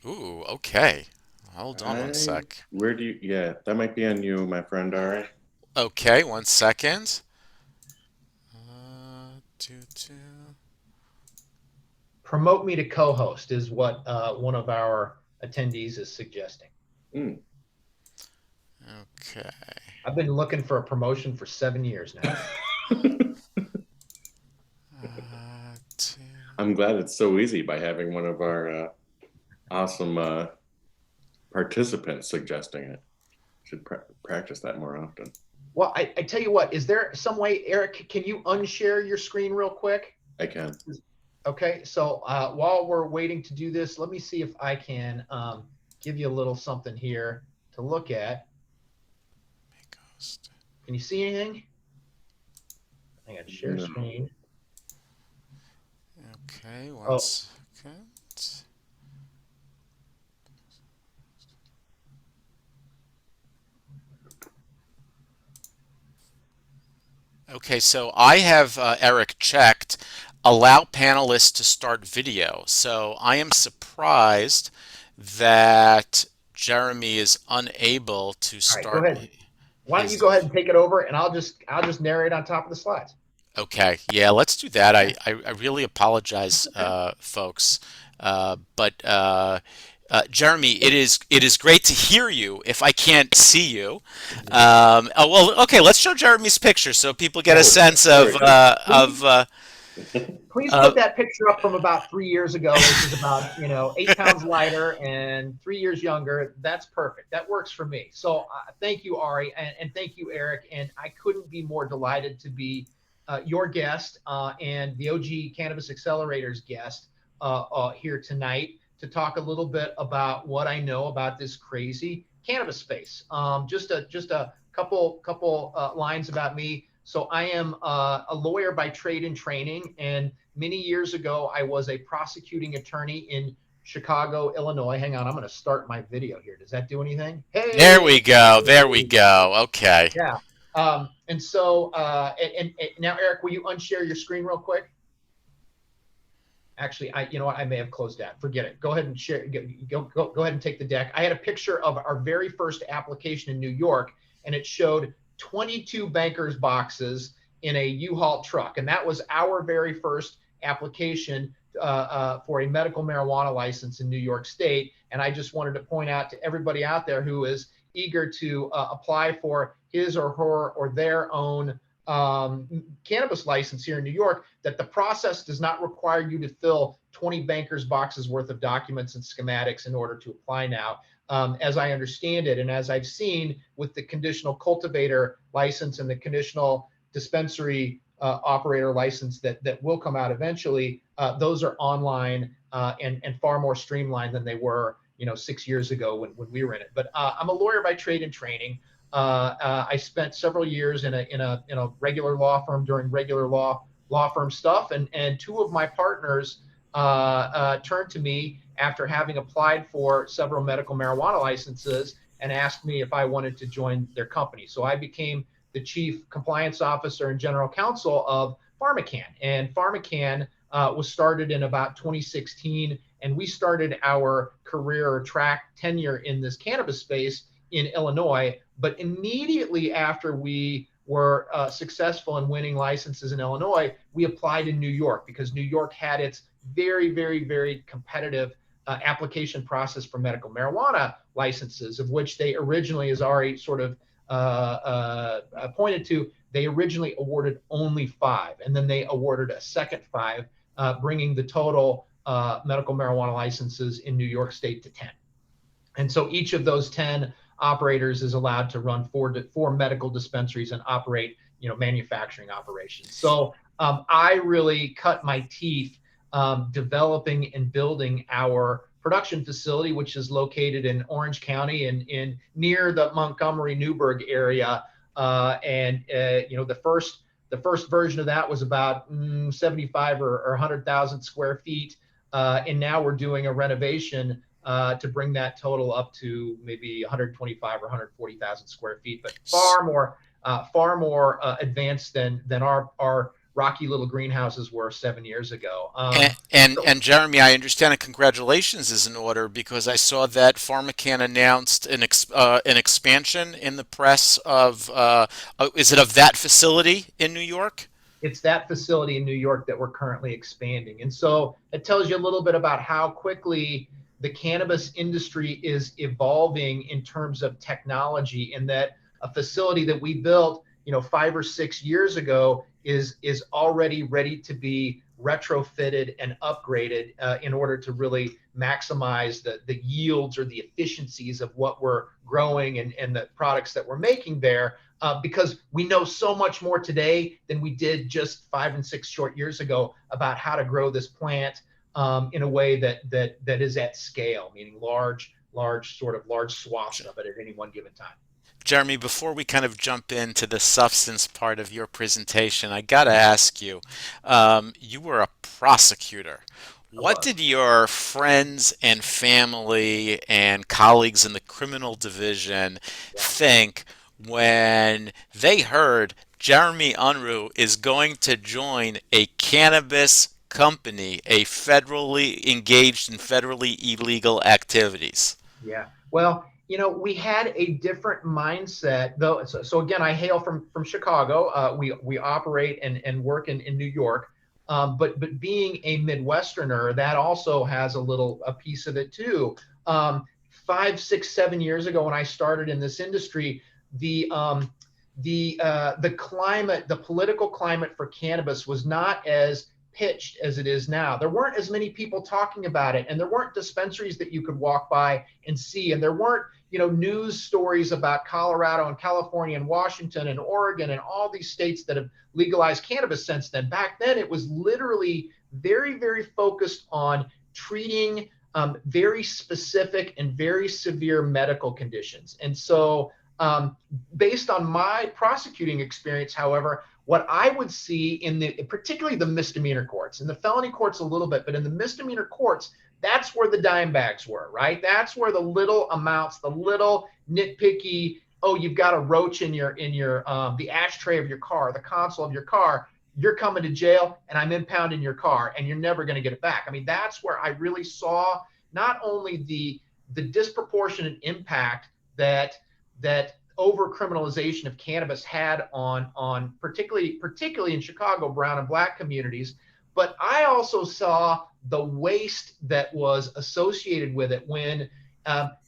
Ooh, okay. Hold on one sec. Where do you, yeah, that might be on you, my friend, all right? Okay, one second. Two, two. Promote me to co-host is what one of our attendees is suggesting. Mm. Okay. I've been looking for a promotion for 7 years now. Two. I'm glad it's so easy by having one of our awesome participants suggesting it. Should practice that more often. Well, I tell you what, is there some way, Eric, can you unshare your screen real quick? I can. Okay, so while we're waiting to do this, let me see if I can give you a little something here to look at. Can you see anything? I got to share screen. Okay, one second. Okay, so I have Eric checked allow panelists to start video. So I am surprised that Jeremy is unable to All right, go start ahead. Why don't you his. go ahead and take it over, and I'll just narrate on top of the slides. Okay, yeah, let's do that. Yeah. I really apologize, folks, but Jeremy, it is great to hear you. If I can't see you, oh well, okay. Let's show Jeremy's picture so people get a sense Please put that picture up from about 3 years ago, which is about 8 pounds lighter and 3 years younger. That's perfect. That works for me. So thank you, Ari, and thank you, Eric. And I couldn't be more delighted to be your guest and the OG Cannabis Accelerator's guest here tonight to talk a little bit about what I know about this crazy cannabis space. Just a couple lines about me. So I am a lawyer by trade and training, and many years ago I was a prosecuting attorney in Chicago, Illinois. Hang on, I'm going to start my video here. Does that do anything? Hey, there we go. There we go. Okay. yeah. And so, and now, Eric, will you unshare your screen real quick? Actually, you know what? I may have closed that. Forget it. Go ahead and share. Go ahead and take the deck. I had a picture of our very first application in New York, and it showed 22 bankers boxes in a U-Haul truck, and that was our very first application for a medical marijuana license in New York State. And I just wanted to point out to everybody out there who is eager to apply for his or her or their own cannabis license here in New York, that the process does not require you to fill 20 bankers boxes worth of documents and schematics in order to apply now. As I understand it, and as I've seen with the conditional cultivator license and the conditional dispensary operator license that will come out eventually, those are online and far more streamlined than they were 6 years ago when we were in it. But I'm a lawyer by trade and training. I spent several years in a regular law firm doing regular law firm stuff, and two of my partners turned to me after having applied for several medical marijuana licenses and asked me if I wanted to join their company. So I became the chief compliance officer and general counsel of PharmaCann. And PharmaCann was started in about 2016, and we started our career or track tenure in this cannabis space in Illinois. But immediately after we were successful in winning licenses in Illinois, we applied in New York because New York had its very, very, very competitive application process for medical marijuana licenses, of which they originally, as Ari sort of pointed to, they originally awarded only 5, and then they awarded a second 5, bringing the total medical marijuana licenses in New York State to 10. And so each of those 10 operators is allowed to run four medical dispensaries and operate, manufacturing operations. So I really cut my teeth developing and building our production facility, which is located in Orange County and in near the Montgomery-Newburgh area. The first version of that was about 75 or 100,000 square feet. And now we're doing a renovation to bring that total up to maybe 125 or 140,000 square feet, but far more advanced than our rocky little greenhouses were 7 years ago. And Jeremy, I understand, and congratulations is in order, because I saw that PharmaCann announced an expansion in the press of is it of that facility in New York? It's that facility in New York that we're currently expanding. And so it tells you a little bit about how quickly the cannabis industry is evolving in terms of technology, and that a facility that we built, 5 or 6 years ago is already ready to be retrofitted and upgraded in order to really maximize the yields or the efficiencies of what we're growing and the products that we're making there. Because we know so much more today than we did just 5 and 6 short years ago about how to grow this plant in a way that is at scale, meaning large swaths of it at any one given time. Jeremy, before we kind of jump into the substance part of your presentation, I got to ask you, you were a prosecutor. What did your friends and family and colleagues in the criminal division think when they heard Jeremy Unruh is going to join a cannabis company, a federally engaged in federally illegal activities? Yeah. Well, we had a different mindset though. So again, I hail from Chicago. We operate and work in New York. But being a Midwesterner, that also has a piece of it too. 5, 6, 7 years ago when I started in this industry, the climate, the political climate for cannabis was not as pitched as it is now. There weren't as many people talking about it, and there weren't dispensaries that you could walk by and see, and there weren't news stories about Colorado and California and Washington and Oregon and all these states that have legalized cannabis since then. Back then, it was literally very, very focused on treating very specific and very severe medical conditions. And so based on my prosecuting experience, however, what I would see particularly the misdemeanor courts, and the felony courts a little bit, but in the misdemeanor courts, that's where the dime bags were, right? That's where the little amounts, the little nitpicky, oh, you've got a roach in your the ashtray of your car, the console of your car, you're coming to jail and I'm impounding your car and you're never going to get it back. I mean, that's where I really saw not only the disproportionate impact that over criminalization of cannabis had on particularly in Chicago, brown and black communities, but I also saw the waste that was associated with it when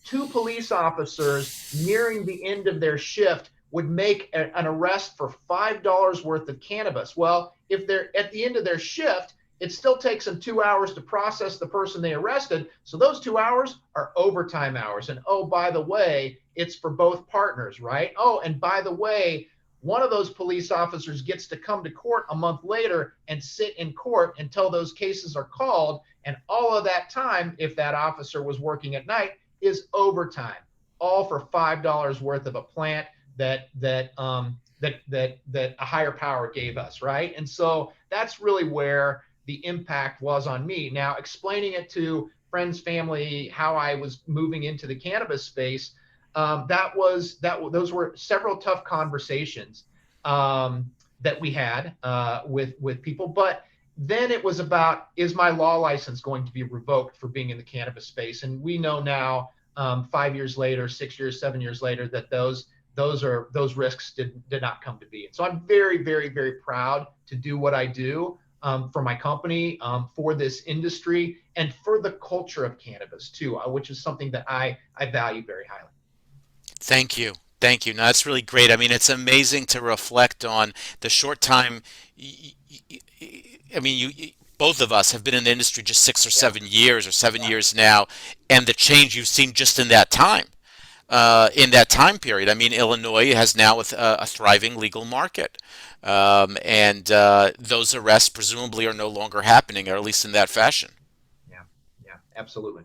2 police officers nearing the end of their shift would make an arrest for $5 worth of cannabis. Well, if they're at the end of their shift, it still takes them 2 hours to process the person they arrested. So those 2 hours are overtime hours. And oh, by the way, it's for both partners, right? Oh, and by the way, one of those police officers gets to come to court a month later and sit in court until those cases are called. And all of that time, if that officer was working at night, is overtime, all for $5 worth of a plant that a higher power gave us, right? And so that's really where the impact was on me. Now, explaining it to friends, family, how I was moving into the cannabis space, those were several tough conversations that we had with people. But then it was about, is my law license going to be revoked for being in the cannabis space? And we know now, 5 years later, 6 years, 7 years later, that those risks did not come to be. And so I'm very, very, very proud to do what I do for my company, for this industry, and for the culture of cannabis too, which is something that I value very highly. Thank you. Thank you. No, that's really great. I mean, it's amazing to reflect on the short time. I mean, both of us have been in the industry just 6 or 7 years, or 7 years now, and the change you've seen just in that time. in that time period. I mean, Illinois has now a thriving legal market, and those arrests presumably are no longer happening, or at least in that fashion. Yeah, yeah, absolutely.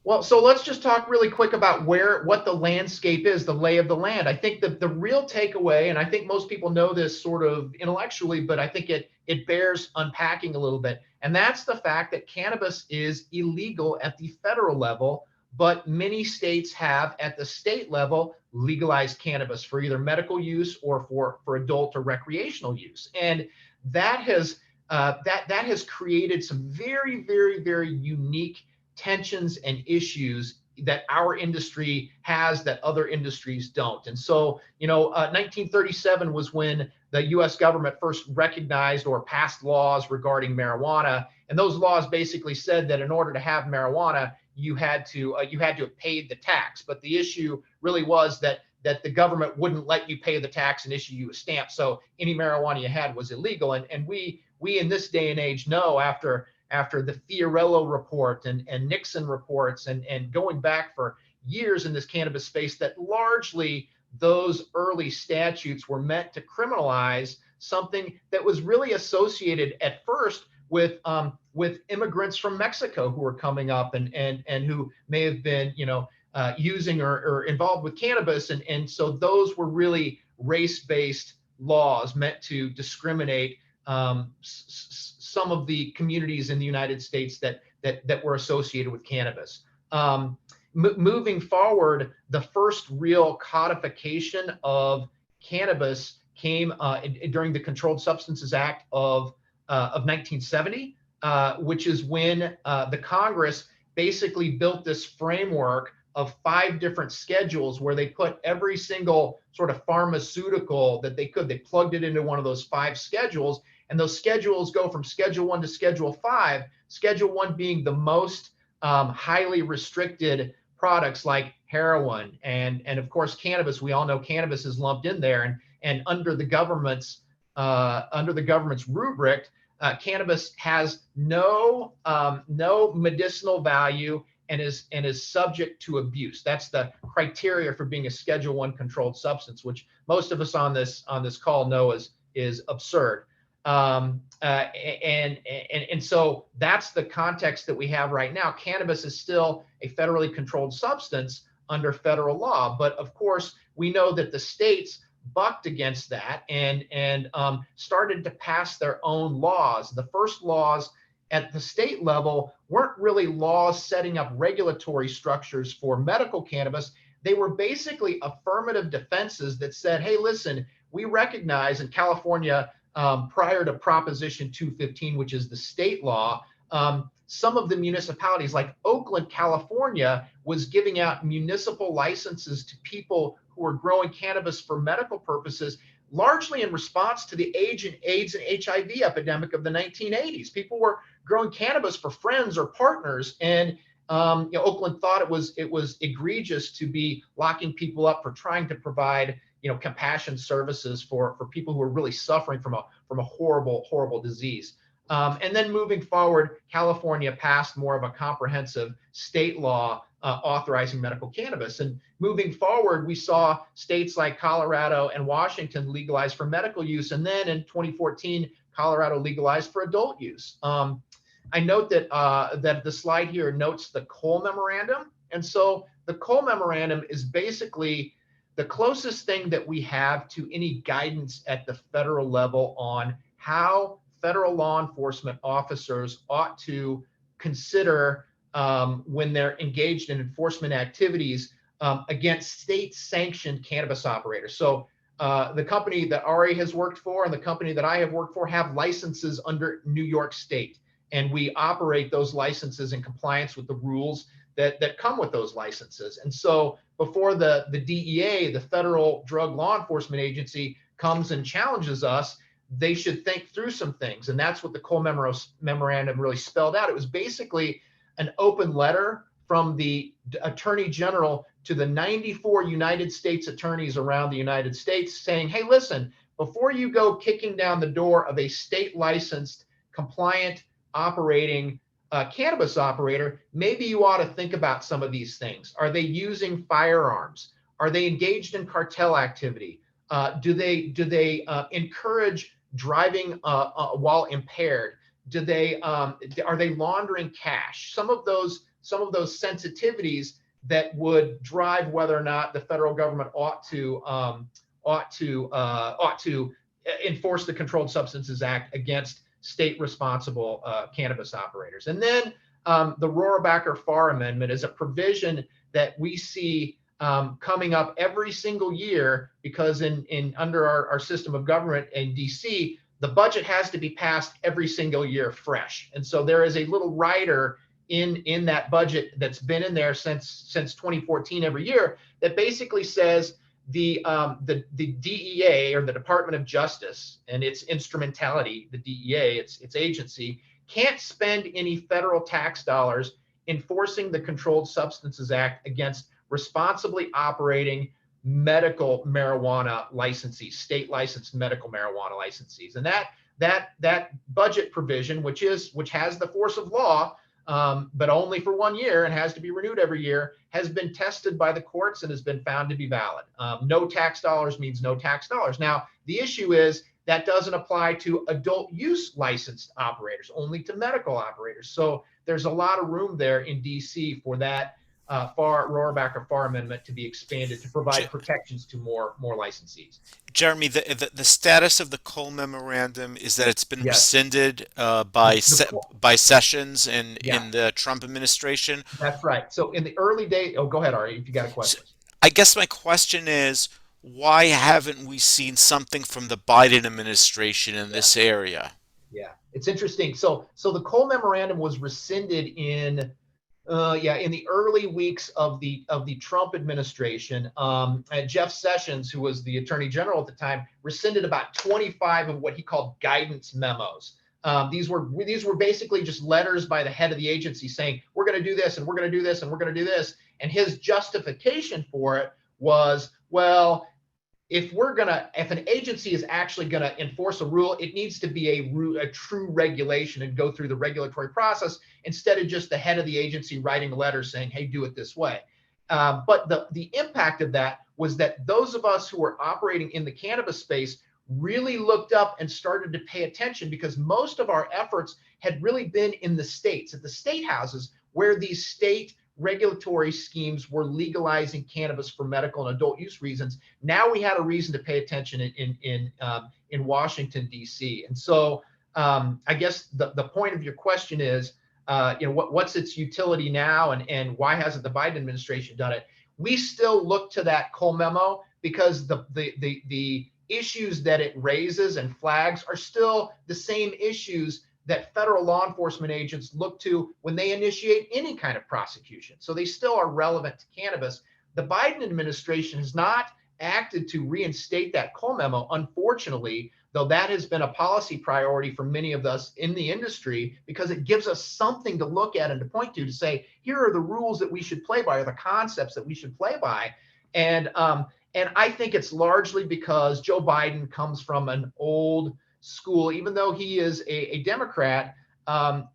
Well, so let's just talk really quick about what the landscape is, the lay of the land. I think the real takeaway, and I think most people know this sort of intellectually, but I think it bears unpacking a little bit. And that's the fact that cannabis is illegal at the federal level, but many states have at the state level legalized cannabis for either medical use or for adult or recreational use. And that has that has created some very, very, very unique tensions and issues that our industry has that other industries don't. And so, 1937 was when the US government first recognized or passed laws regarding marijuana. And those laws basically said that in order to have marijuana, you had to have paid the tax. But the issue really was that the government wouldn't let you pay the tax and issue you a stamp. So any marijuana you had was illegal. And we in this day and age know after the Fiorello report and Nixon reports and going back for years in this cannabis space that largely those early statutes were meant to criminalize something that was really associated at first with immigrants from Mexico who were coming up and who may have been using or involved with cannabis, and so those were really race-based laws meant to discriminate some of the communities in the United States that were associated with cannabis. Moving forward, the first real codification of cannabis came during the Controlled Substances Act of 1970, which is when the Congress basically built this framework of 5 different schedules where they put every single sort of pharmaceutical that they plugged it into one of those 5 schedules. And those schedules go from Schedule 1 to Schedule 5, Schedule 1 being the most highly restricted products like heroin and of course cannabis. We all know cannabis is lumped in there, and under the government's rubric, cannabis has no medicinal value and is subject to abuse. That's the criteria for being a Schedule 1 controlled substance, which most of us on this call know is absurd. And so that's the context that we have right now. Cannabis is still a federally controlled substance under federal law, but of course we know that the states bucked against that and started to pass their own laws. The first laws at the state level weren't really laws setting up regulatory structures for medical cannabis. They were basically affirmative defenses that said, hey, listen, we recognize in California, prior to Proposition 215, which is the state law, some of the municipalities like Oakland, California, was giving out municipal licenses to people who were growing cannabis for medical purposes, largely in response to the AIDS and HIV epidemic of the 1980s. People were growing cannabis for friends or partners, and Oakland thought it was egregious to be locking people up for trying to provide compassion services for people who are really suffering from a horrible disease. And then moving forward, California passed more of a comprehensive state law authorizing medical cannabis. And moving forward, we saw states like Colorado and Washington legalize for medical use. And then in 2014, Colorado legalized for adult use. I note that the slide here notes the Cole Memorandum. And so the Cole Memorandum is basically the closest thing that we have to any guidance at the federal level on how federal law enforcement officers ought to consider when they're engaged in enforcement activities against state-sanctioned cannabis operators. So the company that Ari has worked for and the company that I have worked for have licenses under New York State, and we operate those licenses in compliance with the rules that come with those licenses. And so before the DEA, the Federal Drug Law Enforcement Agency, comes and challenges us, they should think through some things. And that's what the Cole Memorandum really spelled out. It was basically an open letter from the Attorney General to the 94 United States attorneys around the United States saying, hey, listen, before you go kicking down the door of a state licensed, compliant, operating cannabis operator, maybe you ought to think about some of these things. Are they using firearms? Are they engaged in cartel activity? Do they encourage driving while impaired? Are they laundering cash? Some of those sensitivities that would drive whether or not the federal government ought to enforce the Controlled Substances Act against state responsible cannabis operators. And then the Rohrabacher-Farr Amendment is a provision that we see coming up every single year, because in under our system of government in DC, the budget has to be passed every single year fresh. And so there is a little rider in that budget that's been in there since 2014 every year that basically says the DEA, or the Department of Justice, and its instrumentality, the DEA, its agency, can't spend any federal tax dollars enforcing the Controlled Substances Act against responsibly operating medical marijuana licensees, state licensed medical marijuana licensees. And that budget provision, which has the force of law, but only for 1 year and has to be renewed every year, has been tested by the courts and has been found to be valid. No tax dollars means no tax dollars. Now, the issue is that doesn't apply to adult use licensed operators, only to medical operators. So there's a lot of room there in DC for that Rohrabacher-Farr Amendment to be expanded to provide protections to more licensees. Jeremy, the status of the Cole memorandum is that it's been Yes. rescinded by Sessions in the Trump administration. That's right. So in the early days, go ahead, Ari, if you got a question. I guess my question is, why haven't we seen something from the Biden administration in this area? Yeah, it's interesting. So the Cole memorandum was rescinded in the early weeks of the Trump administration. Jeff Sessions, who was the Attorney General at the time, rescinded about 25 of what he called guidance memos. These were basically just letters by the head of the agency saying, we're going to do this, and we're going to do this, and we're going to do this. And his justification for it was, well, if an agency is actually going to enforce a rule, it needs to be a true regulation and go through the regulatory process, instead of just the head of the agency writing a letter saying, hey, do it this way. But the impact of that was that those of us who were operating in the cannabis space really looked up and started to pay attention, because most of our efforts had really been in the states, at the state houses, where these state regulatory schemes were legalizing cannabis for medical and adult use reasons. Now we had a reason to pay attention in Washington, D.C. And so I guess the point of your question is, what's its utility now, and why hasn't the Biden administration done it? We still look to that Cole memo because the issues that it raises and flags are still the same issues that federal law enforcement agents look to when they initiate any kind of prosecution. So they still are relevant to cannabis. The Biden administration has not acted to reinstate that Cole memo, unfortunately, though that has been a policy priority for many of us in the industry, because it gives us something to look at and to point to say, here are the rules that we should play by, or the concepts that we should play by. And I think it's largely because Joe Biden comes from an old school. Even though he is a Democrat,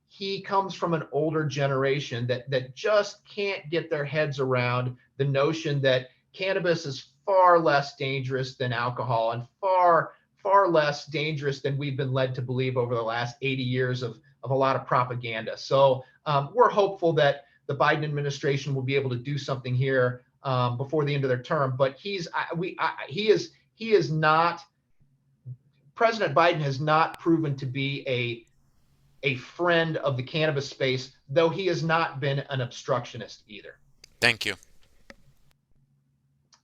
he comes from an older generation that just can't get their heads around the notion that cannabis is far less dangerous than alcohol, and far less dangerous than we've been led to believe over the last 80 years of a lot of propaganda. So we're hopeful that the Biden administration will be able to do something here before the end of their term. But President Biden has not proven to be a friend of the cannabis space, though he has not been an obstructionist either. Thank you.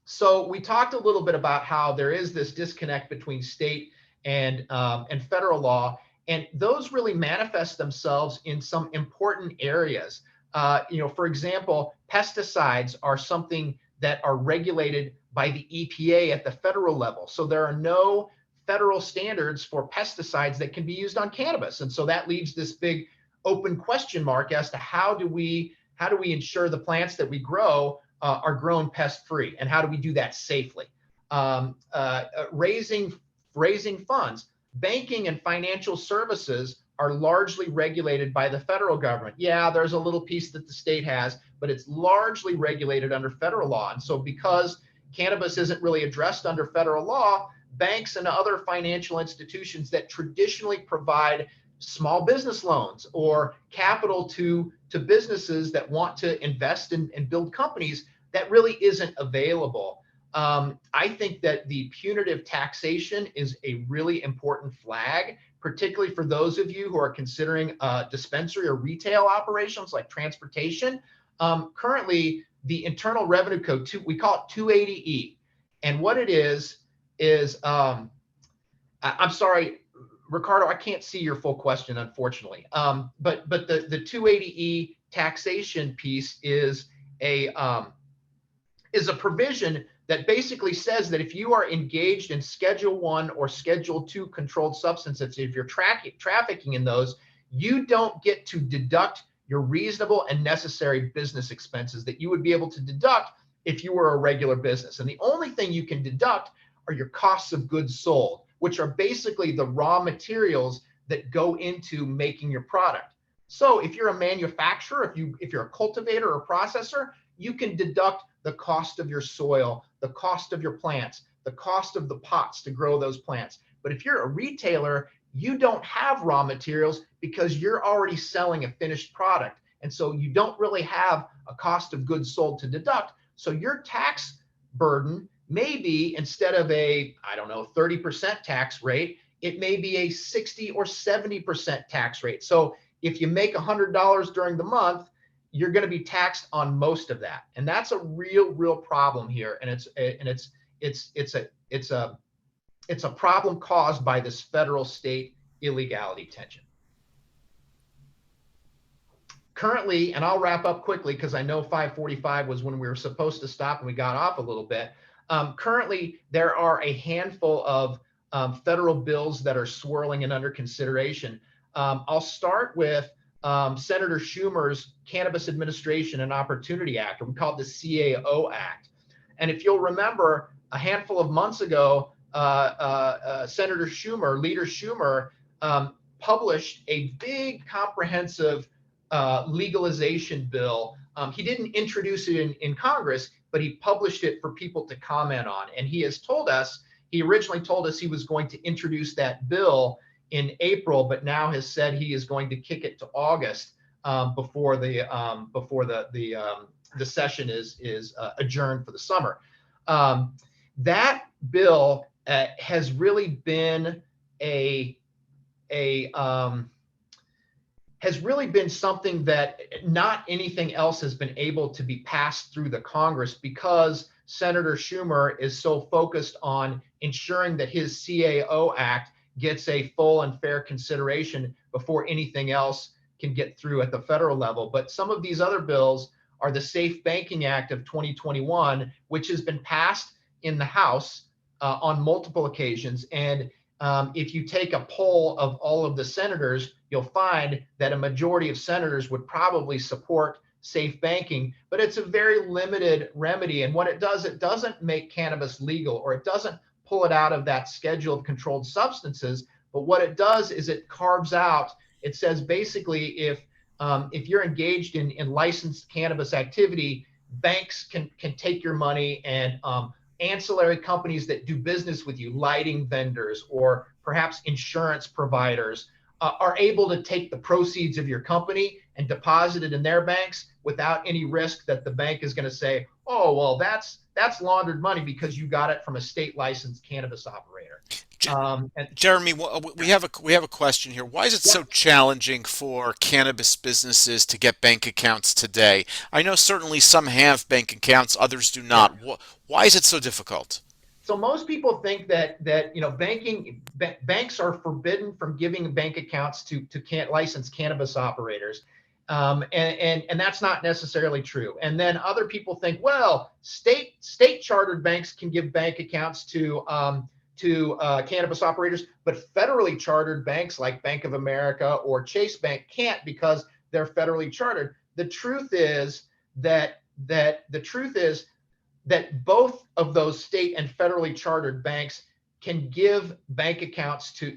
So we talked a little bit about how there is this disconnect between state and federal law, and those really manifest themselves in some important areas. For example, pesticides are something that are regulated by the EPA at the federal level. So there are no federal standards for pesticides that can be used on cannabis. And so that leaves this big open question mark as to how do we ensure the plants that we grow are grown pest-free, and how do we do that safely? Raising funds. Banking and financial services are largely regulated by the federal government. Yeah, there's a little piece that the state has, but it's largely regulated under federal law. And so because cannabis isn't really addressed under federal law, banks and other financial institutions that traditionally provide small business loans or capital to businesses that want to invest in and build companies, that really isn't available. I think that the punitive taxation is a really important flag, particularly for those of you who are considering dispensary or retail operations like transportation. Currently, the Internal Revenue Code, we call it 280E. And what it is I'm sorry, Ricardo, I can't see your full question, unfortunately. But the 280E taxation piece is a provision that basically says that if you are engaged in Schedule 1 or Schedule 2 controlled substances, if you're trafficking in those, you don't get to deduct your reasonable and necessary business expenses that you would be able to deduct if you were a regular business. And the only thing you can deduct are your costs of goods sold, which are basically the raw materials that go into making your product. So if you're a manufacturer, if you're a cultivator or processor, you can deduct the cost of your soil, the cost of your plants, the cost of the pots to grow those plants. But if you're a retailer, you don't have raw materials because you're already selling a finished product. And so you don't really have a cost of goods sold to deduct. So your tax burden may be, instead of a, 30% tax rate, it may be a 60 or 70% tax rate. So if you make $100 during the month, you're going to be taxed on most of that. And that's a real problem here. And it's a problem caused by this federal state illegality tension. Currently, and I'll wrap up quickly because I know 5:45 was when we were supposed to stop and we got off a little bit. Currently, there are a handful of federal bills that are swirling and under consideration. I'll start with Senator Schumer's Cannabis Administration and Opportunity Act, or we call it the CAO Act. And if you'll remember, a handful of months ago, Senator Schumer, Leader Schumer, published a big comprehensive legalization bill. He didn't introduce it in Congress, but he published it for people to comment on. And he originally told us he was going to introduce that bill in April, but now has said he is going to kick it to August before the session is adjourned for the summer. That bill has really been something that not anything else has been able to be passed through the Congress, because Senator Schumer is so focused on ensuring that his CAO Act gets a full and fair consideration before anything else can get through at the federal level. But some of these other bills are the Safe Banking Act of 2021, which has been passed in the House on multiple occasions. And if you take a poll of all of the senators, you'll find that a majority of senators would probably support safe banking, but it's a very limited remedy. And what it doesn't make cannabis legal, or it doesn't pull it out of that schedule of controlled substances. But what it does is it carves out, it says basically if you're engaged in licensed cannabis activity, banks can take your money, and ancillary companies that do business with you, lighting vendors or perhaps insurance providers, are able to take the proceeds of your company and deposit it in their banks without any risk that the bank is going to say, oh, well, that's laundered money because you got it from a state licensed cannabis operator. Jeremy, we have a question here. Why is it so challenging for cannabis businesses to get bank accounts today? I know certainly some have bank accounts, others do not. Why is it so difficult? So most people think that banks are forbidden from giving bank accounts to licensed cannabis operators, and that's not necessarily true. And then other people think, well, state chartered banks can give bank accounts to cannabis operators, but federally chartered banks like Bank of America or Chase Bank can't because they're federally chartered. The truth is that both of those state and federally chartered banks can give bank accounts to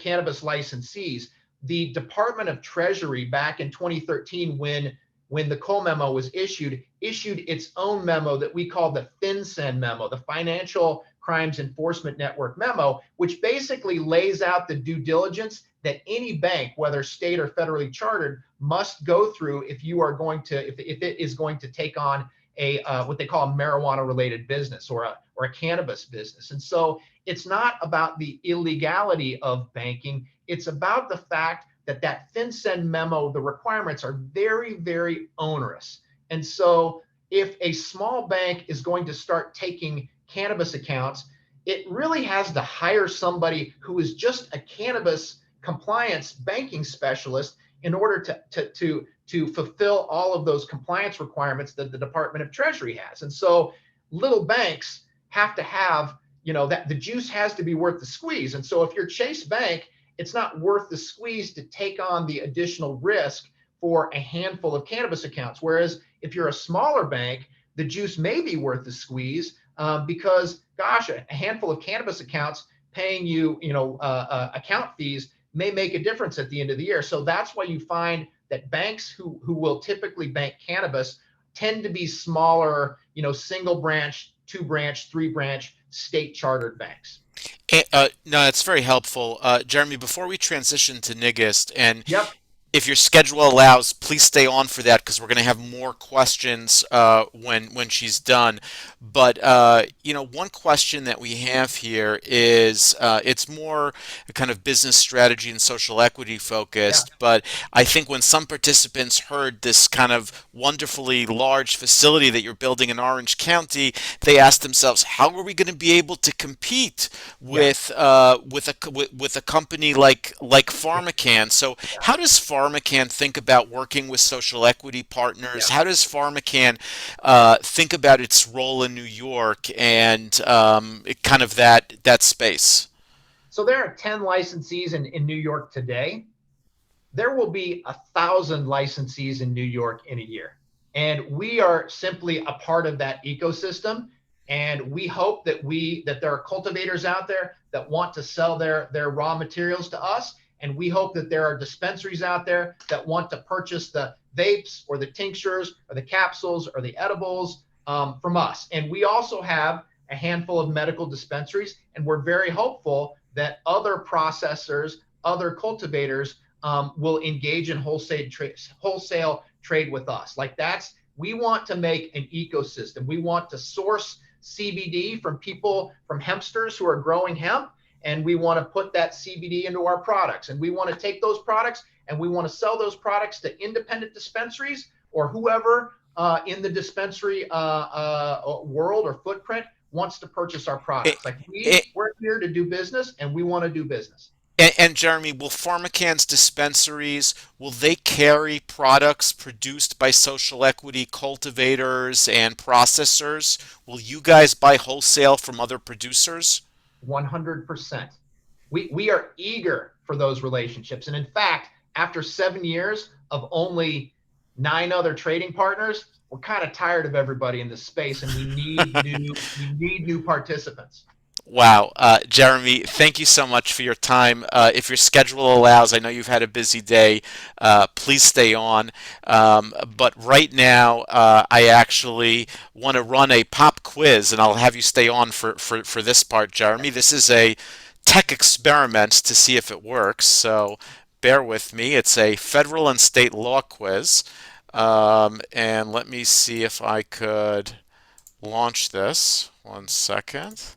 cannabis licensees, the Department of Treasury back in 2013, when the Cole memo was issued its own memo that we call the FinCEN memo, the Financial Crimes Enforcement Network memo, which basically lays out the due diligence that any bank, whether state or federally chartered, must go through if you are going to, if it is going to take on a what they call a marijuana related business or a cannabis business. And so it's not about the illegality of banking. It's about the fact that FinCEN memo, the requirements are very, very onerous. And so if a small bank is going to start taking cannabis accounts, it really has to hire somebody who is just a cannabis compliance banking specialist in order to fulfill all of those compliance requirements that the Department of Treasury has. And so little banks have to have, that the juice has to be worth the squeeze. And so if you're Chase Bank, it's not worth the squeeze to take on the additional risk for a handful of cannabis accounts. Whereas if you're a smaller bank, the juice may be worth the squeeze because, gosh, a handful of cannabis accounts paying you, account fees may make a difference at the end of the year. So that's why you find that banks who will typically bank cannabis tend to be smaller, single branch, 2-branch, 3-branch state chartered banks. No, that's very helpful. Jeremy, before we transition to Nigist, and Yep. if your schedule allows, please stay on for that because we're going to have more questions when she's done. But one question that we have here is it's more kind of business strategy and social equity Yeah. focused. But I think when some participants heard this kind of wonderfully large facility that you're building in Orange County, they asked themselves, how are we going to be able to compete Yeah. with a company like PharmaCann? So Yeah. how does PharmaCann think about working with social equity partners? Yeah. How does PharmaCann think about its role in New York and kind of that space? So there are 10 licensees in New York today. There will be 1,000 licensees in New York in a year. And we are simply a part of that ecosystem. And we hope that there are cultivators out there that want to sell their raw materials to us. And we hope that there are dispensaries out there that want to purchase the vapes or the tinctures or the capsules or the edibles from us. And we also have a handful of medical dispensaries. And we're very hopeful that other processors, other cultivators will engage in wholesale trade with us. We want to make an ecosystem. We want to source CBD from hempsters who are growing hemp, and we want to put that CBD into our products. And we want to take those products and we want to sell those products to independent dispensaries or whoever in the dispensary world or footprint wants to purchase our products. We're here to do business, and we want to do business. And Jeremy, will PharmaCann's dispensaries, will they carry products produced by social equity cultivators and processors? Will you guys buy wholesale from other producers? 100%. We are eager for those relationships. And in fact, after 7 years of only 9 other trading partners, we're kind of tired of everybody in this space, and we need new participants. Wow. Jeremy, thank you so much for your time. If your schedule allows, I know you've had a busy day, please stay on. But right now, I actually want to run a pop quiz, and I'll have you stay on for this part, Jeremy. This is a tech experiment to see if it works, so bear with me. It's a federal and state law quiz. And let me see if I could launch this. 1 second.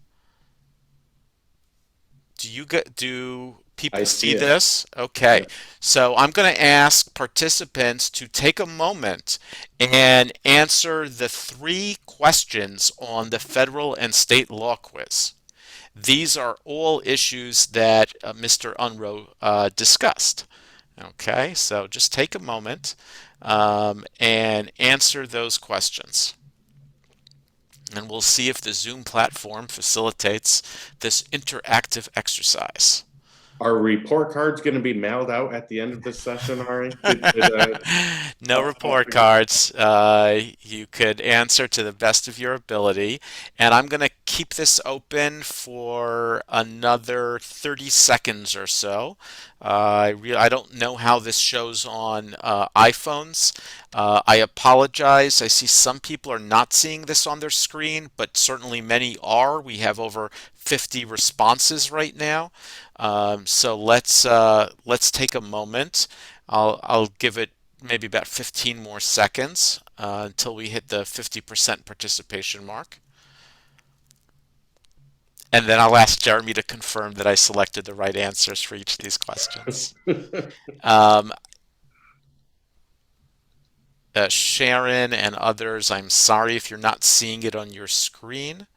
Do people I see see it. this? Okay. Yeah. So I'm going to ask participants to take a moment and answer the 3 questions on the federal and state law quiz. These are all issues that Mr. Unruh discussed. Okay, so just take a moment and answer those questions. And we'll see if the Zoom platform facilitates this interactive exercise. Are report cards going to be mailed out at the end of this session, Ari? No report cards. You could answer to the best of your ability. And I'm going to keep this open for another 30 seconds or so. I don't know how this shows on iPhones. I apologize. I see some people are not seeing this on their screen, but certainly many are. We have over 50 responses right now. So let's take a moment. I'll give it maybe about 15 more seconds until we hit the 50% participation mark. And then I'll ask Jeremy to confirm that I selected the right answers for each of these questions. Um, Sharon and others, I'm sorry if you're not seeing it on your screen.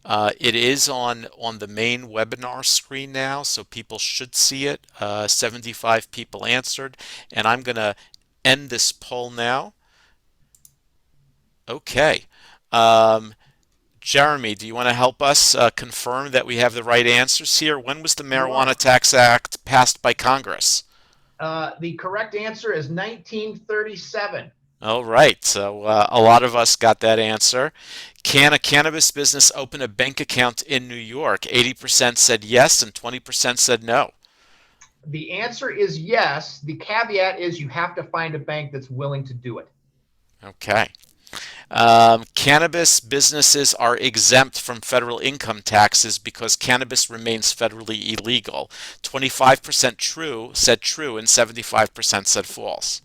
It is on the main webinar screen now, so people should see it. 75 people answered, and I'm going to end this poll now. Okay. Jeremy, do you want to help us confirm that we have the right answers here? When was the Marijuana Tax Act passed by Congress? The correct answer is 1937. All right, so a lot of us got that answer. Can a cannabis business open a bank account in New York? 80% said yes and 20% said no. The answer is yes. The caveat is you have to find a bank that's willing to do it. Okay. Cannabis businesses are exempt from federal income taxes because cannabis remains federally illegal. 25% said true and 75% said false.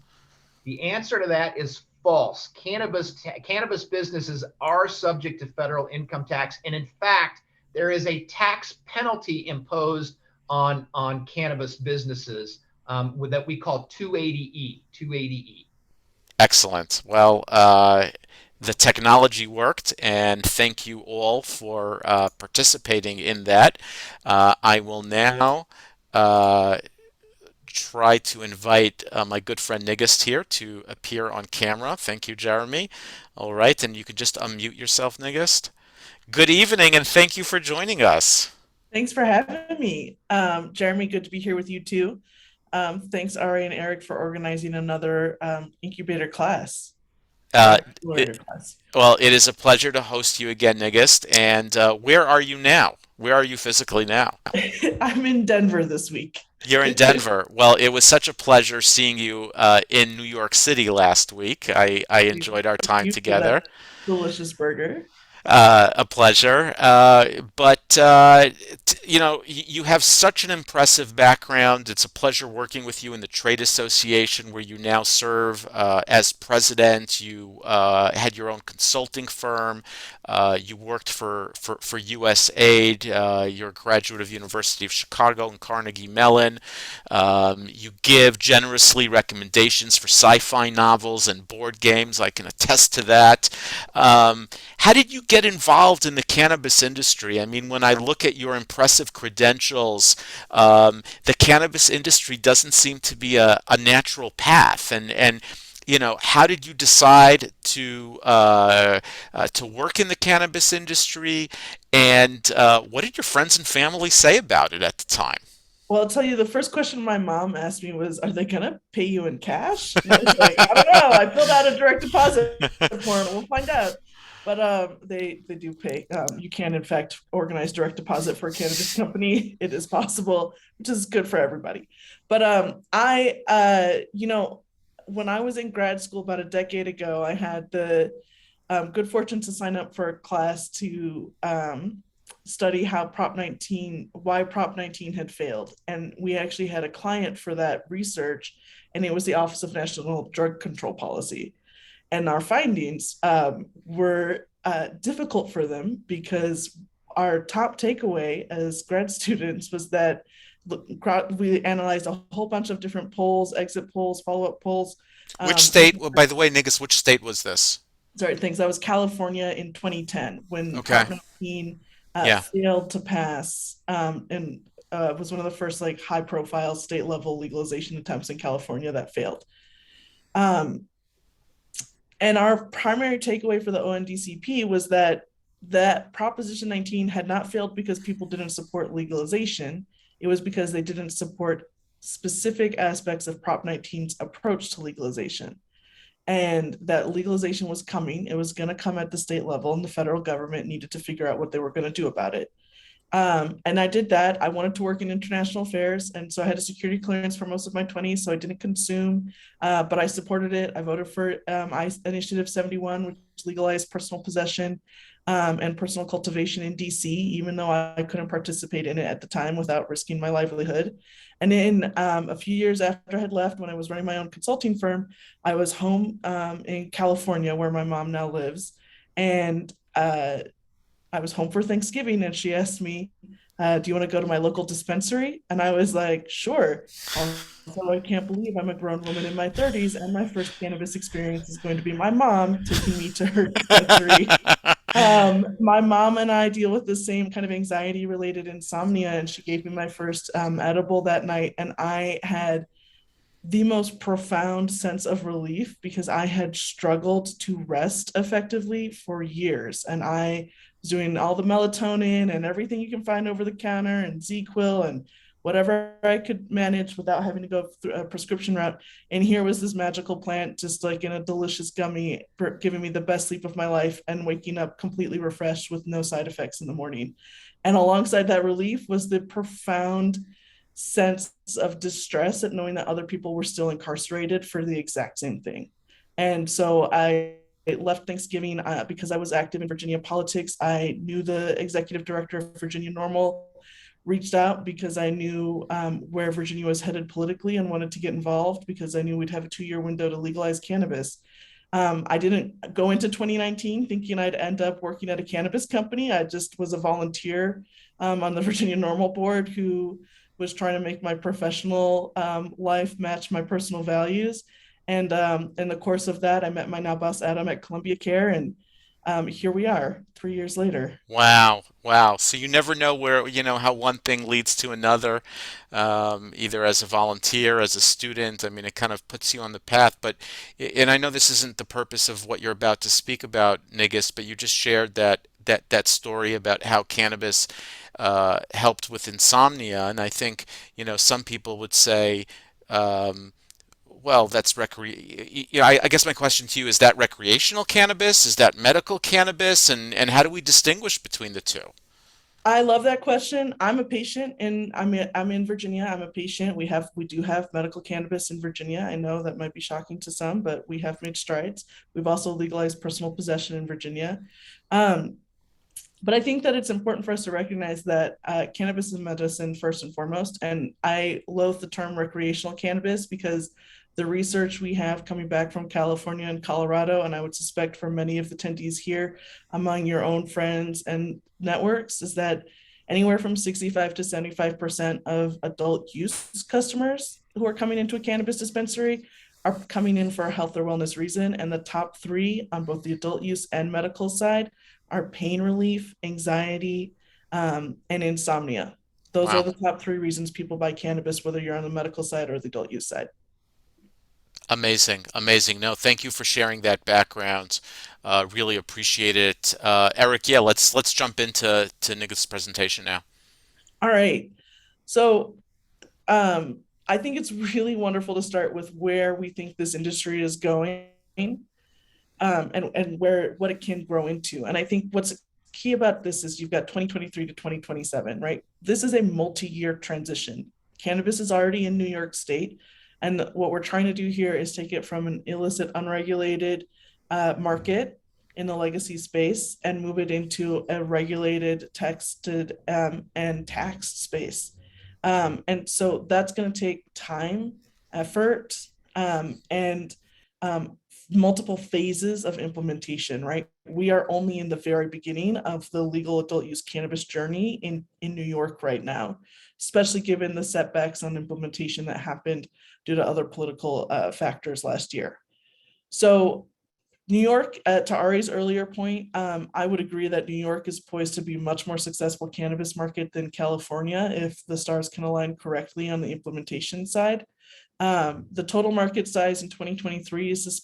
The answer to that is false. Cannabis businesses are subject to federal income tax, and in fact, there is a tax penalty imposed on cannabis businesses that we call 280E. 280E. Excellent. Well, the technology worked, and thank you all for participating in that. I will now try to invite my good friend Nigist here to appear on camera. Thank you, Jeremy. All right, and you could just unmute yourself, Nigist. Good evening, and thank you for joining us. Thanks for having me. Jeremy, good to be here with you too. Thanks, Ari and Eric, for organizing another incubator class. Well, it is a pleasure to host you again, Nigist. And where are you now? Where are you physically now? I'm in Denver this week. You're in Denver. Well, it was such a pleasure seeing you in New York City last week. I enjoyed our time together. Delicious burger. A pleasure. You know, you have such an impressive background. It's a pleasure working with you in the trade association where you now serve as president. You had your own consulting firm. You worked for USAID. You're a graduate of University of Chicago and Carnegie Mellon. You give generously recommendations for sci-fi novels and board games. I can attest to that. How did you get involved in the cannabis industry? I mean, when I look at your impressive credentials, the cannabis industry doesn't seem to be a natural path. And you know, how did you decide to work in the cannabis industry? And what did your friends and family say about it at the time? Well, I'll tell you, the first question my mom asked me was, are they going to pay you in cash? And I was like, I don't know. I filled out a direct deposit form. We'll find out. But they do pay. You can, in fact, organize direct deposit for a cannabis company. It is possible, which is good for everybody. But you know, when I was in grad school about a decade ago, I had the good fortune to sign up for a class to study how why Prop 19 had failed. And we actually had a client for that research, and it was the Office of National Drug Control Policy. And our findings were difficult for them because our top takeaway as grad students was that we analyzed a whole bunch of different polls, exit polls, follow-up polls. Which state, well, by the way, Niggas, which state was this? Sorry, thanks. That was California in 2010 when Prop 19 failed to pass and was one of the first like high-profile state-level legalization attempts in California that failed. And our primary takeaway for the ONDCP was that Proposition 19 had not failed because people didn't support legalization. it was because they didn't support specific aspects of Prop 19's approach to legalization. And that legalization was coming. It was going to come at the state level, and the federal government needed to figure out what they were going to do about it. And I did that. I wanted to work in international affairs. And so I had a security clearance for most of my 20s. So I didn't consume, but I supported it. I voted for Initiative 71, which legalized personal possession and personal cultivation in DC, even though I couldn't participate in it at the time without risking my livelihood. And then a few years after I had left, when I was running my own consulting firm, I was home in California, where my mom now lives. And I was home for Thanksgiving, and she asked me, do you want to go to my local dispensary? And I was like, sure. Also, I can't believe I'm a grown woman in my 30s, and my first cannabis experience is going to be my mom taking me to her dispensary. My mom and I deal with the same kind of anxiety related insomnia, and she gave me my first edible that night. And I had the most profound sense of relief because I had struggled to rest effectively for years. And I was doing all the melatonin and everything you can find over the counter and ZQuil and whatever I could manage without having to go through a prescription route. And here was this magical plant, just like in a delicious gummy, giving me the best sleep of my life and waking up completely refreshed with no side effects in the morning. And alongside that relief was the profound sense of distress at knowing that other people were still incarcerated for the exact same thing. And so I left Thanksgiving because I was active in Virginia politics. I knew the executive director of Virginia Normal, reached out because I knew where Virginia was headed politically and wanted to get involved because I knew we'd have a 2-year window to legalize cannabis. I didn't go into 2019 thinking I'd end up working at a cannabis company. I just was a volunteer on the Virginia Normal board who was trying to make my professional life match my personal values. And in the course of that, I met my now boss, Adam, at Columbia Care. And here we are 3 years later. Wow, wow. So you never know where, how one thing leads to another, either as a volunteer, as a student. I mean, it kind of puts you on the path. But, and I know this isn't the purpose of what you're about to speak about, Niggis, but you just shared that story about how cannabis helped with insomnia. And I think, some people would say, well, that's I guess my question to you is that recreational cannabis? Is that medical cannabis? And how do we distinguish between the two? I love that question. I'm a patient and I'm in Virginia. I'm a patient. We do have medical cannabis in Virginia. I know that might be shocking to some, but we have made strides. We've also legalized personal possession in Virginia. But I think that it's important for us to recognize that cannabis is medicine first and foremost. And I loathe the term recreational cannabis because the research we have coming back from California and Colorado, and I would suspect for many of the attendees here among your own friends and networks, is that anywhere from 65 to 75% of adult use customers who are coming into a cannabis dispensary are coming in for a health or wellness reason. And the top three on both the adult use and medical side are pain relief, anxiety, and insomnia. Those are Wow. the top three reasons people buy cannabis, whether you're on the medical side or the adult use side. Amazing, amazing. No, thank you for sharing that background. Really appreciate it. Eric, yeah, let's jump into Niggis' presentation now. All right. So I think it's really wonderful to start with where we think this industry is going and what it can grow into. And I think what's key about this is you've got 2023 to 2027, right? This is a multi-year transition. Cannabis is already in New York State. And what we're trying to do here is take it from an illicit, unregulated market in the legacy space and move it into a regulated, texted, and taxed space. And so that's going to take time, effort, and multiple phases of implementation, right? We are only in the very beginning of the legal adult use cannabis journey in New York right now, especially given the setbacks on implementation that happened due to other political factors last year. So New York, to Ari's earlier point, I would agree that New York is poised to be a much more successful cannabis market than California if the stars can align correctly on the implementation side. The total market size in 2023 is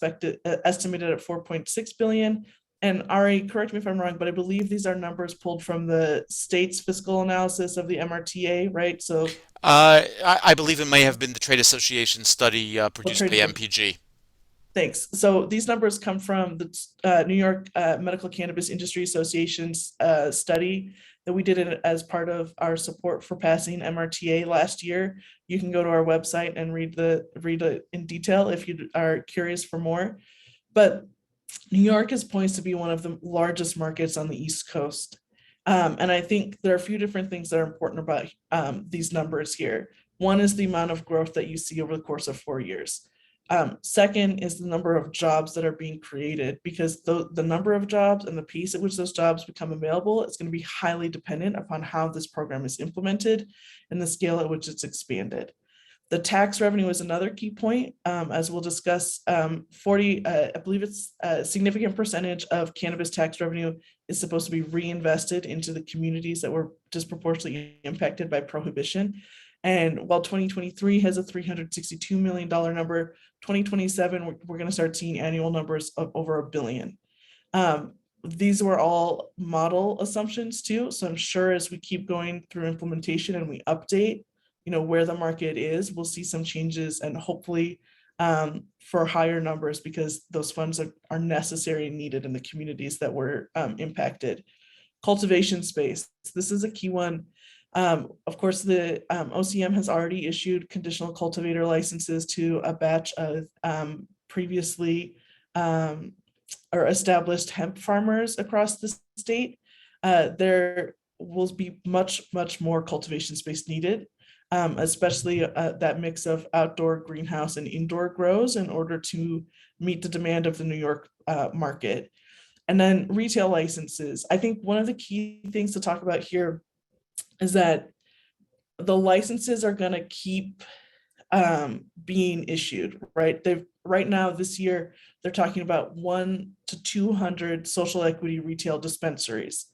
estimated at 4.6 billion. and Ari, correct me if I'm wrong, but I believe these are numbers pulled from the state's fiscal analysis of the MRTA, right? So, I believe it may have been the trade association study what produced trade by association? MPG. Thanks. So these numbers come from the New York Medical Cannabis Industry Association's study that we did it as part of our support for passing MRTA last year. You can go to our website and read it in detail if you are curious for more. But New York is poised to be one of the largest markets on the East Coast. And I think there are a few different things that are important about these numbers here. One is the amount of growth that you see over the course of 4 years. Second is the number of jobs that are being created, because the number of jobs and the pace at which those jobs become available is going to be highly dependent upon how this program is implemented and the scale at which it's expanded. The tax revenue is another key point, as we'll discuss. I believe it's a significant percentage of cannabis tax revenue is supposed to be reinvested into the communities that were disproportionately impacted by prohibition. And while 2023 has a $362 million number, 2027, we're going to start seeing annual numbers of over $1 billion. These were all model assumptions too. So I'm sure as we keep going through implementation and we update, where the market is, we'll see some changes and hopefully for higher numbers, because those funds are necessary and needed in the communities that were impacted. Cultivation space, this is a key one. Of course, the OCM has already issued conditional cultivator licenses to a batch of previously or established hemp farmers across the state. There will be much more cultivation space needed, especially that mix of outdoor greenhouse and indoor grows in order to meet the demand of the New York market. And then retail licenses. I think one of the key things to talk about here is that the licenses are going to keep being issued, right? Right now this year, they're talking about 1 to 200 social equity retail dispensaries.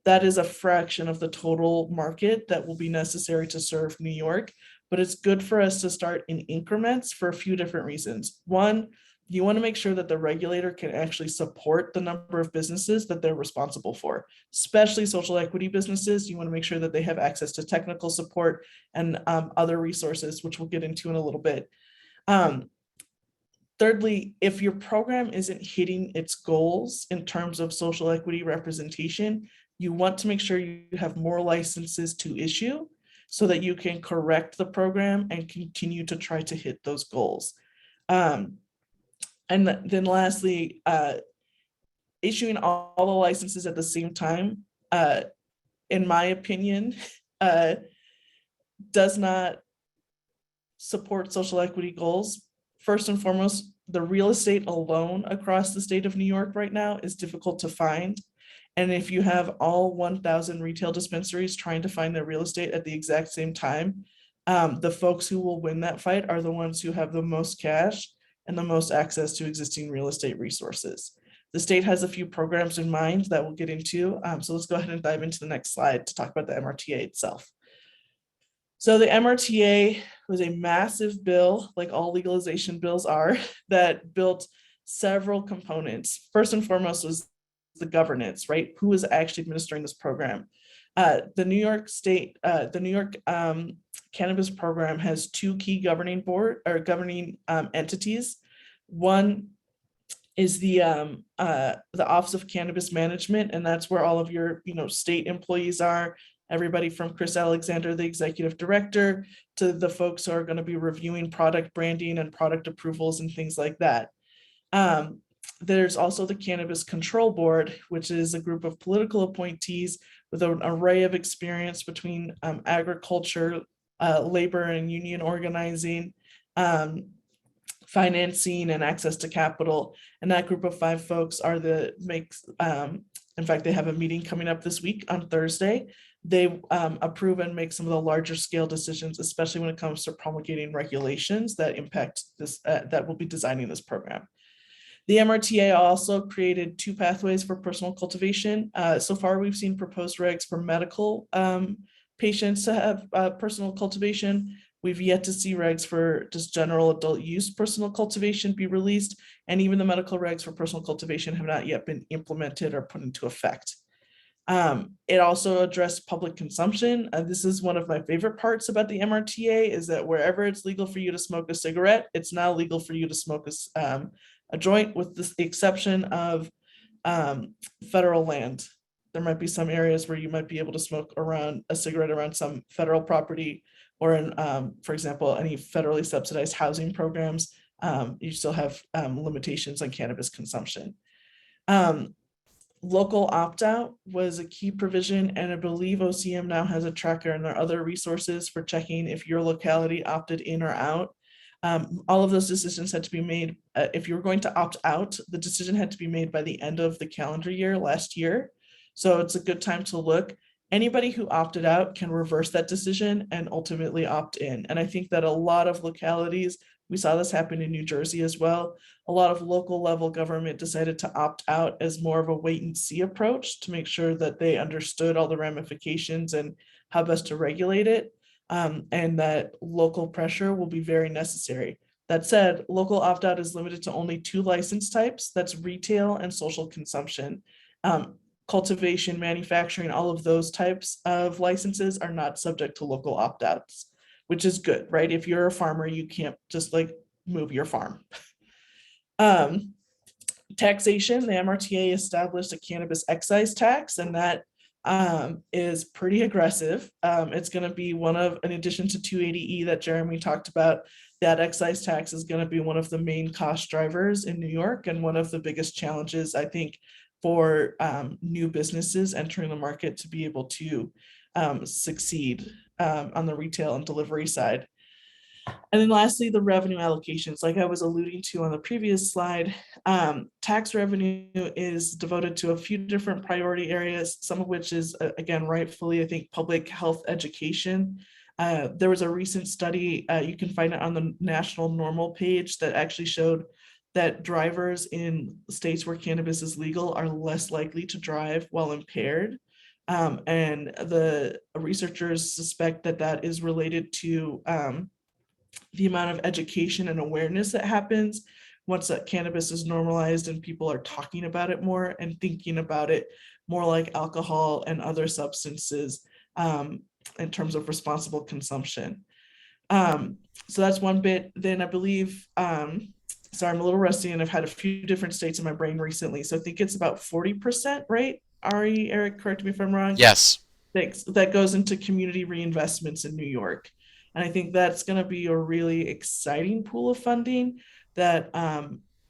That is a fraction of the total market that will be necessary to serve New York, but it's good for us to start in increments for a few different reasons. One, you want to make sure that the regulator can actually support the number of businesses that they're responsible for, especially social equity businesses. You want to make sure that they have access to technical support and other resources, which we'll get into in a little bit. Thirdly, if your program isn't hitting its goals in terms of social equity representation, you want to make sure you have more licenses to issue so that you can correct the program and continue to try to hit those goals. And then lastly, issuing all the licenses at the same time, in my opinion, does not support social equity goals. First and foremost, the real estate alone across the state of New York right now is difficult to find. And if you have all 1,000 retail dispensaries trying to find their real estate at the exact same time, the folks who will win that fight are the ones who have the most cash and the most access to existing real estate resources. The state has a few programs in mind that we'll get into. So let's go ahead and dive into the next slide to talk about the MRTA itself. So the MRTA was a massive bill, like all legalization bills are, that built several components. First and foremost was the governance, right? Who is actually administering this program? The New York State, the New York Cannabis Program has two key governing entities. One is the Office of Cannabis Management, and that's where all of your state employees are. Everybody from Chris Alexander, the executive director, to the folks who are going to be reviewing product branding and product approvals and things like that. There's also the Cannabis Control Board, which is a group of political appointees with an array of experience between agriculture, labor and union organizing, financing, and access to capital. And that group of 5 folks are in fact, they have a meeting coming up this week on Thursday. They approve and make some of the larger scale decisions, especially when it comes to promulgating regulations that impact this, that will be designing this program. The MRTA also created 2 pathways for personal cultivation. So far, we've seen proposed regs for medical patients to have personal cultivation. We've yet to see regs for just general adult use personal cultivation be released, and even the medical regs for personal cultivation have not yet been implemented or put into effect. It also addressed public consumption. This is one of my favorite parts about the MRTA, is that wherever it's legal for you to smoke a cigarette, it's now legal for you to smoke a joint, with the exception of federal land. There might be some areas where you might be able to smoke around a cigarette around some federal property, or in, for example, any federally subsidized housing programs. You still have limitations on cannabis consumption. Local opt-out was a key provision, and I believe OCM now has a tracker, and there are other resources for checking if your locality opted in or out. All of those decisions had to be made. If you were going to opt out, the decision had to be made by the end of the calendar year last year. So it's a good time to look. Anybody who opted out can reverse that decision and ultimately opt in. And I think that a lot of localities, we saw this happen in New Jersey as well, a lot of local level government decided to opt out as more of a wait and see approach to make sure that they understood all the ramifications and how best to regulate it, and that local pressure will be very necessary. That said, local opt-out is limited to only 2 license types. That's retail and social consumption. Cultivation, manufacturing, all of those types of licenses are not subject to local opt-outs, which is good, right? If you're a farmer, you can't just like move your farm. Taxation, the MRTA established a cannabis excise tax, and that is pretty aggressive. It's going to be one of, in addition to 280E that Jeremy talked about, that excise tax is going to be one of the main cost drivers in New York, and one of the biggest challenges, I think, for new businesses entering the market to be able to succeed on the retail and delivery side. And then lastly, the revenue allocations, like I was alluding to on the previous slide, tax revenue is devoted to a few different priority areas, some of which is, again, rightfully, I think, public health education. There was a recent study, you can find it on the National Normal page, that actually showed that drivers in states where cannabis is legal are less likely to drive while impaired. And the researchers suspect that that is related to the amount of education and awareness that happens once that cannabis is normalized and people are talking about it more and thinking about it more like alcohol and other substances, in terms of responsible consumption. So that's one bit. Then I believe, sorry, I'm a little rusty and I've had a few different states in my brain recently. So I think it's about 40%, right? Ari, Eric, correct me if I'm wrong. Yes. Thanks. That goes into community reinvestments in New York. And I think that's going to be a really exciting pool of funding that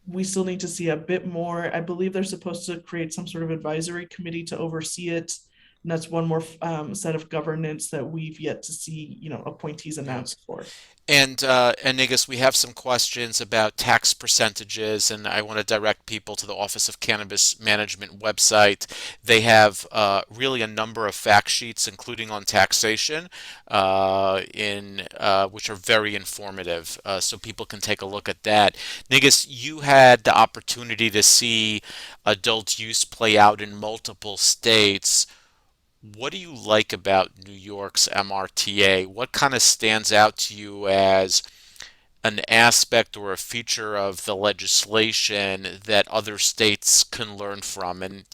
we still need to see a bit more. I believe they're supposed to create some sort of advisory committee to oversee it. And that's one more set of governance that we've yet to see, appointees announced for. And Nigus, we have some questions about tax percentages, and I want to direct people to the Office of Cannabis Management website. They have really a number of fact sheets, including on taxation, which are very informative, so people can take a look at that. Nigus, you had the opportunity to see adult use play out in multiple states. What do you like about New York's MRTA? What kind of stands out to you as an aspect or a feature of the legislation that other states can learn from? And,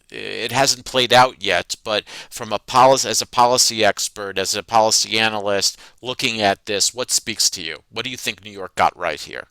it hasn't played out yet, but from as a policy expert, as a policy analyst, looking at this, what speaks to you? What do you think New York got right here?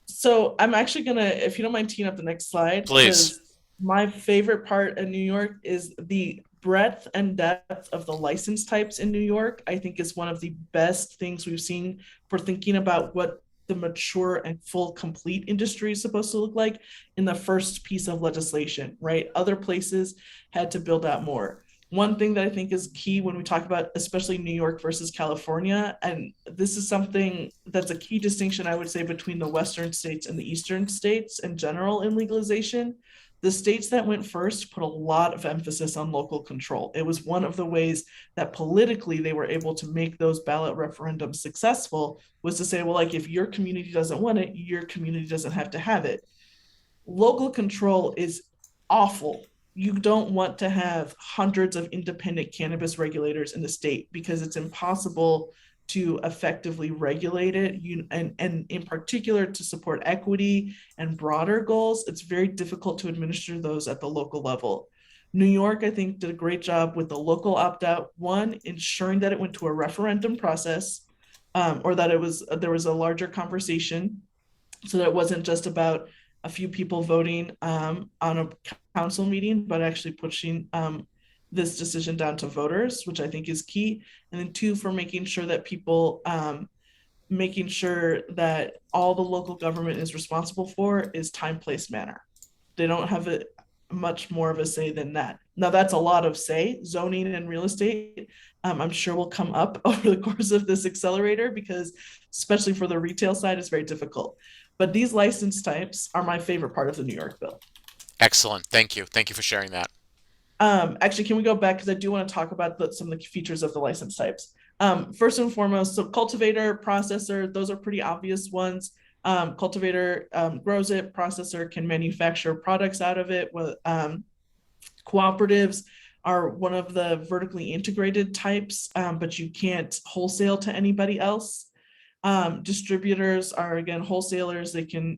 So I'm actually gonna, if you don't mind teeing up the next slide, Please. because my favorite part of New York is the breadth and depth of the license types in New York. I think is one of the best things we've seen for thinking about what the mature and full complete industry is supposed to look like in the first piece of legislation, right? Other places had to build out more. One thing that I think is key when we talk about especially New York versus California, and this is something that's a key distinction, I would say, between the Western states and the Eastern states in general in legalization. The states that went first put a lot of emphasis on local control. It was one of the ways that politically they were able to make those ballot referendums successful, was to say, well, like, if your community doesn't want it, your community doesn't have to have it. Local control is awful. You don't want to have hundreds of independent cannabis regulators in the state, because it's impossible to effectively regulate it, and in particular to support equity and broader goals, it's very difficult to administer those at the local level. New York, I think, did a great job with the local opt out. One, ensuring that it went to a referendum process, or that there was a larger conversation, so that it wasn't just about a few people voting on a council meeting, but actually pushing this decision down to voters, which I think is key. And then two, for making sure that people making sure that all the local government is responsible for is time, place, manner. They don't have a much more of a say than that. Now that's a lot of say. Zoning and real estate, I'm sure will come up over the course of this accelerator, because especially for the retail side, it's very difficult. But these license types are my favorite part of the New York bill. Excellent. Thank you. Thank you for sharing that. Actually, can we go back, because I do want to talk about some of the features of the license types. First and foremost, so cultivator, processor, those are pretty obvious ones. Cultivator grows it, processor can manufacture products out of it. Cooperatives are one of the vertically integrated types, but you can't wholesale to anybody else. Distributors are, again, wholesalers. They can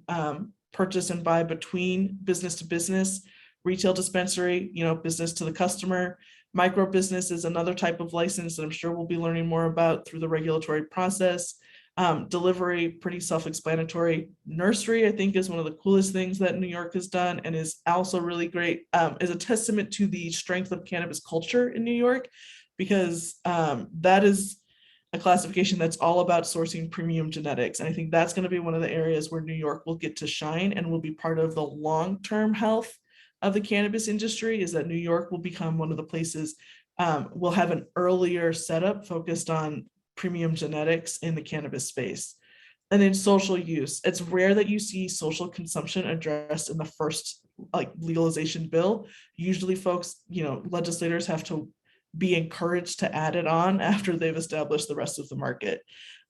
purchase and buy between business to business. Retail dispensary, business to the customer. Micro business is another type of license that I'm sure we'll be learning more about through the regulatory process. Delivery, pretty self-explanatory. Nursery, I think, is one of the coolest things that New York has done, and is also really great, is a testament to the strength of cannabis culture in New York, because that is a classification that's all about sourcing premium genetics. And I think that's going to be one of the areas where New York will get to shine and will be part of the long-term health of the cannabis industry, is that New York will become one of the places, will have an earlier setup focused on premium genetics in the cannabis space. And then social use. It's rare that you see social consumption addressed in the first legalization bill. Usually folks, legislators have to be encouraged to add it on after they've established the rest of the market.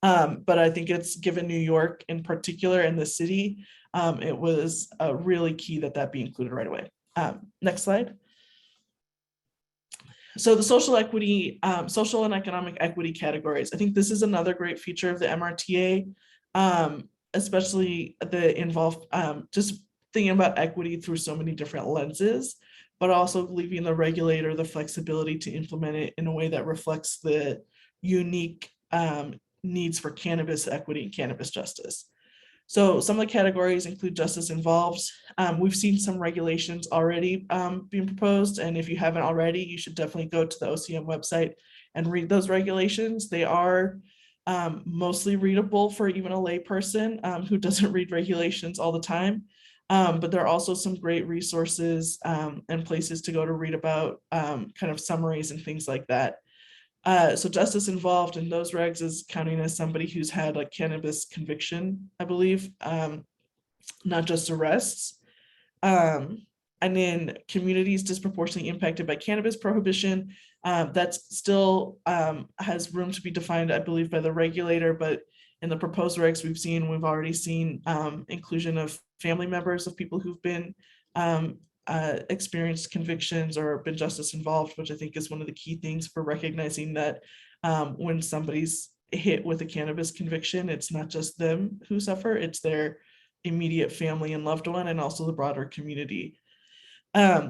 But I think it's given New York in particular, and the city, it was really key that be included right away. Next slide. So the social equity, social and economic equity categories. I think this is another great feature of the MRTA, especially the involved, just thinking about equity through so many different lenses, but also leaving the regulator the flexibility to implement it in a way that reflects the unique needs for cannabis equity and cannabis justice. So some of the categories include justice involved. We've seen some regulations already being proposed, and if you haven't already, you should definitely go to the OCM website and read those regulations. They are mostly readable for even a layperson who doesn't read regulations all the time. But there are also some great resources and places to go to read about kind of summaries and things like that. So justice involved in those regs is counting as somebody who's had a cannabis conviction, I believe, not just arrests. And then communities disproportionately impacted by cannabis prohibition, that's still has room to be defined, I believe, by the regulator, but in the proposed regs we've already seen inclusion of family members of people who've been experienced convictions or been justice involved, which I think is one of the key things for recognizing that when somebody's hit with a cannabis conviction, it's not just them who suffer, it's their immediate family and loved one, and also the broader community.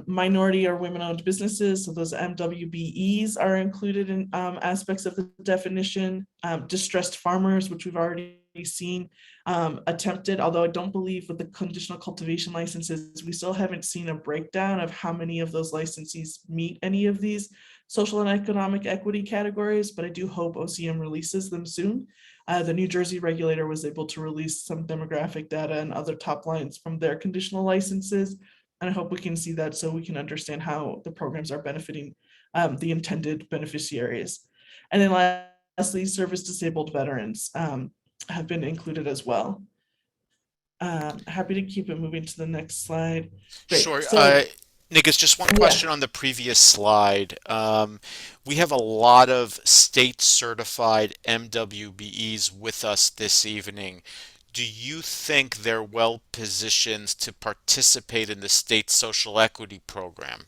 Minority or women-owned businesses, so those MWBEs are included in aspects of the definition. Distressed farmers, which we've already seen attempted, although I don't believe with the conditional cultivation licenses, we still haven't seen a breakdown of how many of those licensees meet any of these social and economic equity categories, but I do hope OCM releases them soon. The New Jersey regulator was able to release some demographic data and other top lines from their conditional licenses, and I hope we can see that so we can understand how the programs are benefiting the intended beneficiaries. And then lastly, service disabled veterans have been included as well. Happy to keep it moving to the next slide. Great. Sure. So, Nick, just one yeah, question on the previous slide. We have a lot of state certified MWBEs with us this evening. Do you think they're well positioned to participate in the state social equity program?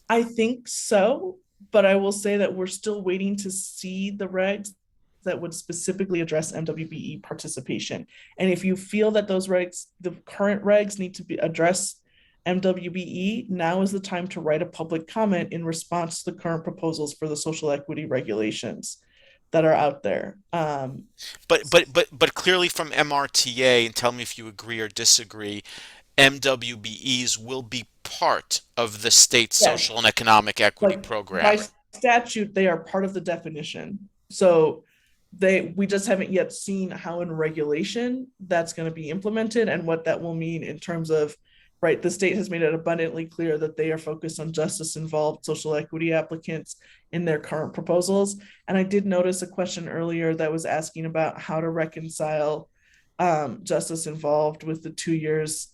I think so, but I will say that we're still waiting to see the regs that would specifically address MWBE participation. And if you feel that those regs, the current regs need to be address MWBE, now is the time to write a public comment in response to the current proposals for the social equity regulations that are out there. But clearly from MRTA, and tell me if you agree or disagree, MWBEs will be part of the state's Yes, social and economic equity like by programming. statute, they are part of the definition. So we just haven't yet seen how in regulation that's going to be implemented and what that will mean in terms of, right, the state has made it abundantly clear that they are focused on justice involved social equity applicants in their current proposals. And I did notice a question earlier that was asking about how to reconcile justice involved with the 2 years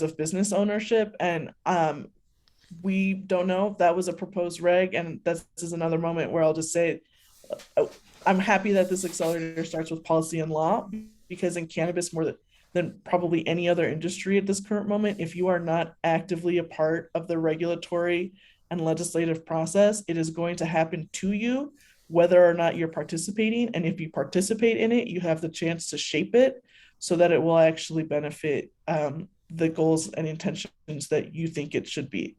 of business ownership. And we don't know if that was a proposed reg. And this is another moment where I'll just say, I'm happy that this accelerator starts with policy and law, because in cannabis, more than probably any other industry at this current moment, if you are not actively a part of the regulatory and legislative process, it is going to happen to you, whether or not you're participating. And if you participate in it, you have the chance to shape it so that it will actually benefit the goals and intentions that you think it should be.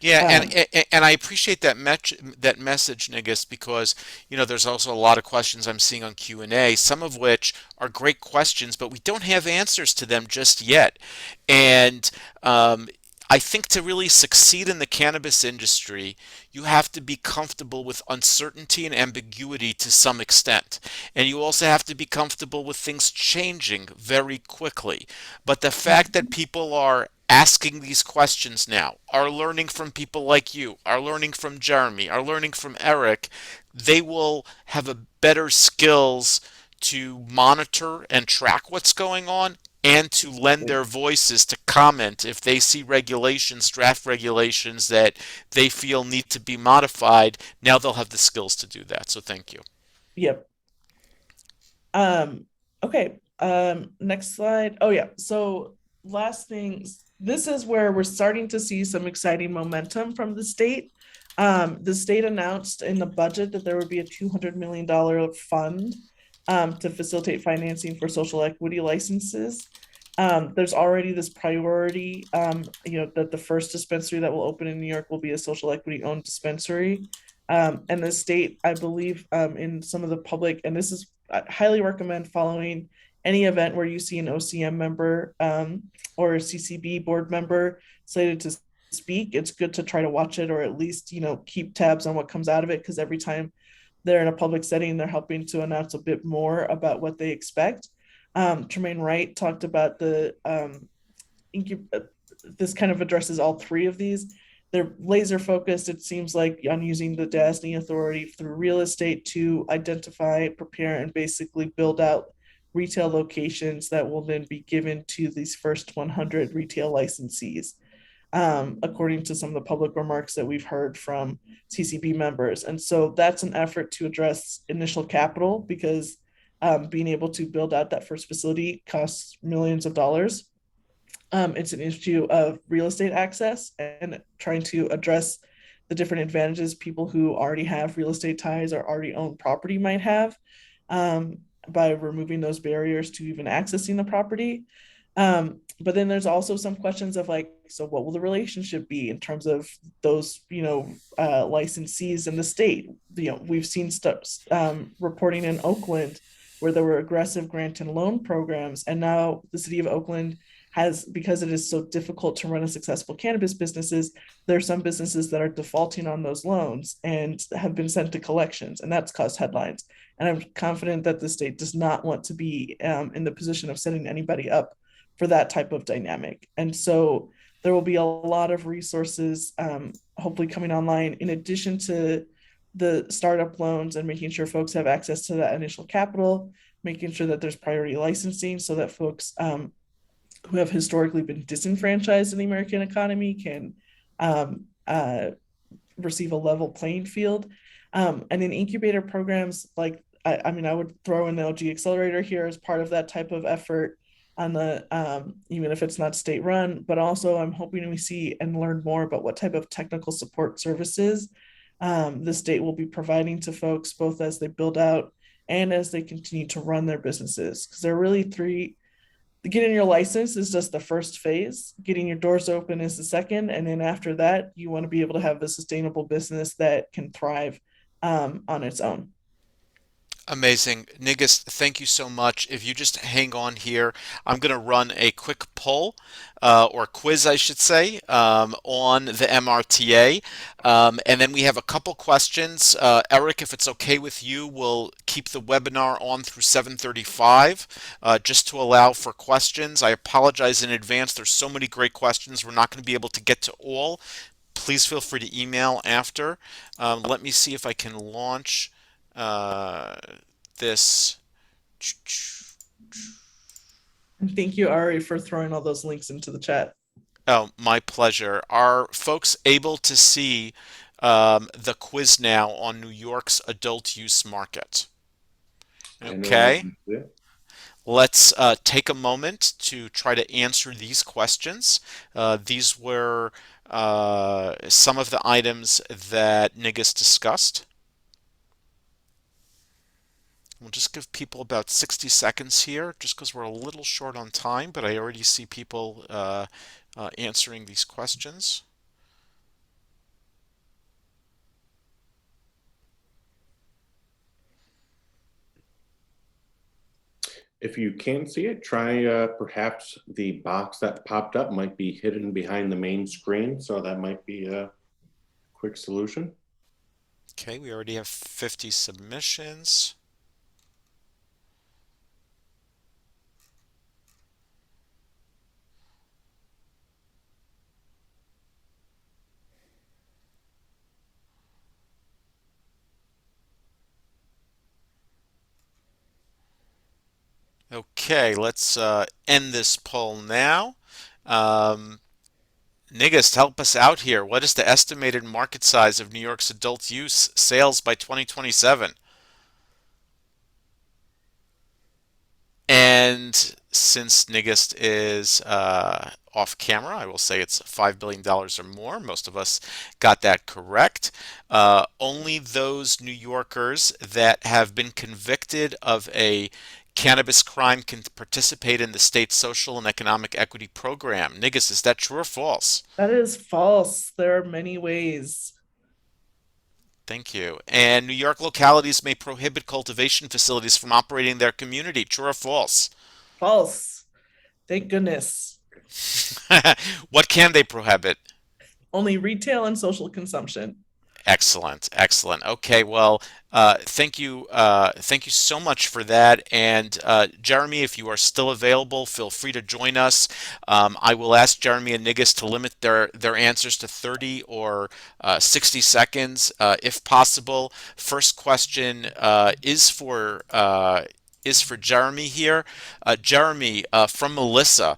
Yeah, Um, and I appreciate that message, Nigus, because there's also a lot of questions I'm seeing on Q&A, some of which are great questions, but we don't have answers to them just yet. And I think to really succeed in the cannabis industry, you have to be comfortable with uncertainty and ambiguity to some extent. And you also have to be comfortable with things changing very quickly. But the fact that people are asking these questions now, are learning from people like you, are learning from Jeremy, are learning from Eric, they will have a better skills to monitor and track what's going on and to lend their voices to comment if they see regulations, draft regulations that they feel need to be modified. Now they'll have the skills to do that. So thank you. yep. Okay. Next slide. Oh yeah. So last thing, this is where we're starting to see some exciting momentum from the state. The state announced in the budget that there would be a $200 million fund to facilitate financing for social equity licenses. There's already this priority, that the first dispensary that will open in New York will be a social equity owned dispensary. And the state, I believe, in some of the public, and this is, I highly recommend following any event where you see an OCM member or a CCB board member slated to speak. It's good to try to watch it, or at least, keep tabs on what comes out of it, because every time they're in a public setting, they're helping to announce a bit more about what they expect. Tremaine Wright talked about this kind of addresses all three of these. They're laser focused, it seems like, on using the DASNY authority through real estate to identify, prepare, and basically build out retail locations that will then be given to these first 100 retail licensees, according to some of the public remarks that we've heard from CCB members. And so that's an effort to address initial capital, because being able to build out that first facility costs millions of dollars. It's an issue of real estate access and trying to address the different advantages people who already have real estate ties or already own property might have, by removing those barriers to even accessing the property. But then there's also some questions of like, so what will the relationship be in terms of those, licensees in the state? We've seen stuff reporting in Oakland where there were aggressive grant and loan programs. And now the city of Oakland has, because it is so difficult to run a successful cannabis businesses, there are some businesses that are defaulting on those loans and have been sent to collections, and that's caused headlines. And I'm confident that the state does not want to be in the position of setting anybody up for that type of dynamic. And so there will be a lot of resources hopefully coming online, in addition to the startup loans and making sure folks have access to that initial capital, making sure that there's priority licensing so that folks who have historically been disenfranchised in the American economy can receive a level playing field. And in incubator programs, like, I would throw in the LG Accelerator here as part of that type of effort on the, even if it's not state run, but also I'm hoping we see and learn more about what type of technical support services the state will be providing to folks both as they build out and as they continue to run their businesses. Because there are really three. Getting your license is just the first phase. Getting your doors open is the second. And then after that, you want to be able to have a sustainable business that can thrive on its own. Amazing. Nigas, thank you so much. If you just hang on here, I'm going to run a quick poll, or quiz, I should say, on the MRTA. And then we have a couple questions. Eric, if it's okay with you, we'll keep the webinar on through 7:35, just to allow for questions. I apologize in advance. There's so many great questions. We're not going to be able to get to all. Please feel free to email after. Let me see if I can launch uh, this. And thank you, Ari, for throwing all those links into the chat. Oh, my pleasure. Are folks able to see the quiz now on New York's adult use market? Okay, let's take a moment to try to answer these questions. These were some of the items that Nigas discussed. We'll just give people about 60 seconds here, just because we're a little short on time, but I already see people answering these questions. If you can't see it, try perhaps the box that popped up might be hidden behind the main screen, so that might be a quick solution. Okay, we already have 50 submissions. Okay, let's end this poll now. Um, Nigas, help us out here. What is the estimated market size of New York's adult use sales by 2027? And since Nigist is off camera, I will say it's $5 billion or more. Most of us got that correct. Only those New Yorkers that have been convicted of a cannabis crime can participate in the state's social and economic equity program. Nigist, is that true or false? That is false. There are many ways. Thank you. And New York localities may prohibit cultivation facilities from operating in their community. True or false? False. Thank goodness. What can they prohibit? Only retail and social consumption. Excellent, excellent. Okay, well, thank you so much for that. And Jeremy, if you are still available, feel free to join us. I will ask Jeremy and Nigas to limit their answers to 30 or 60 seconds, if possible. First question is for Jeremy here. Jeremy, from Melissa,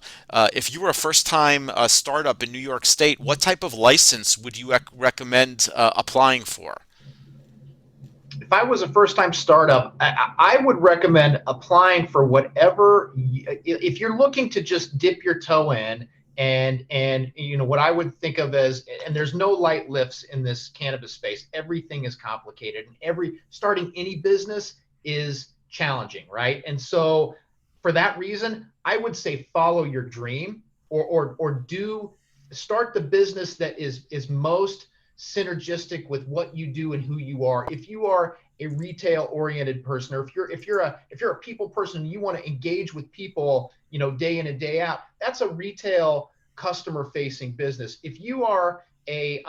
if you were a first-time startup in New York State, what type of license would you recommend applying for? If I was a first-time startup, I would recommend applying for whatever. If you're looking to just dip your toe in, and what I would think of as, and there's no light lifts in this cannabis space. Everything is complicated, and starting any business is challenging, right? And so, for that reason, I would say follow your dream, or do start the business that is most synergistic with what you do and who you are. If you are a retail oriented person, or if you're a people person and you want to engage with people, day in and day out, that's a retail customer facing business. If you are a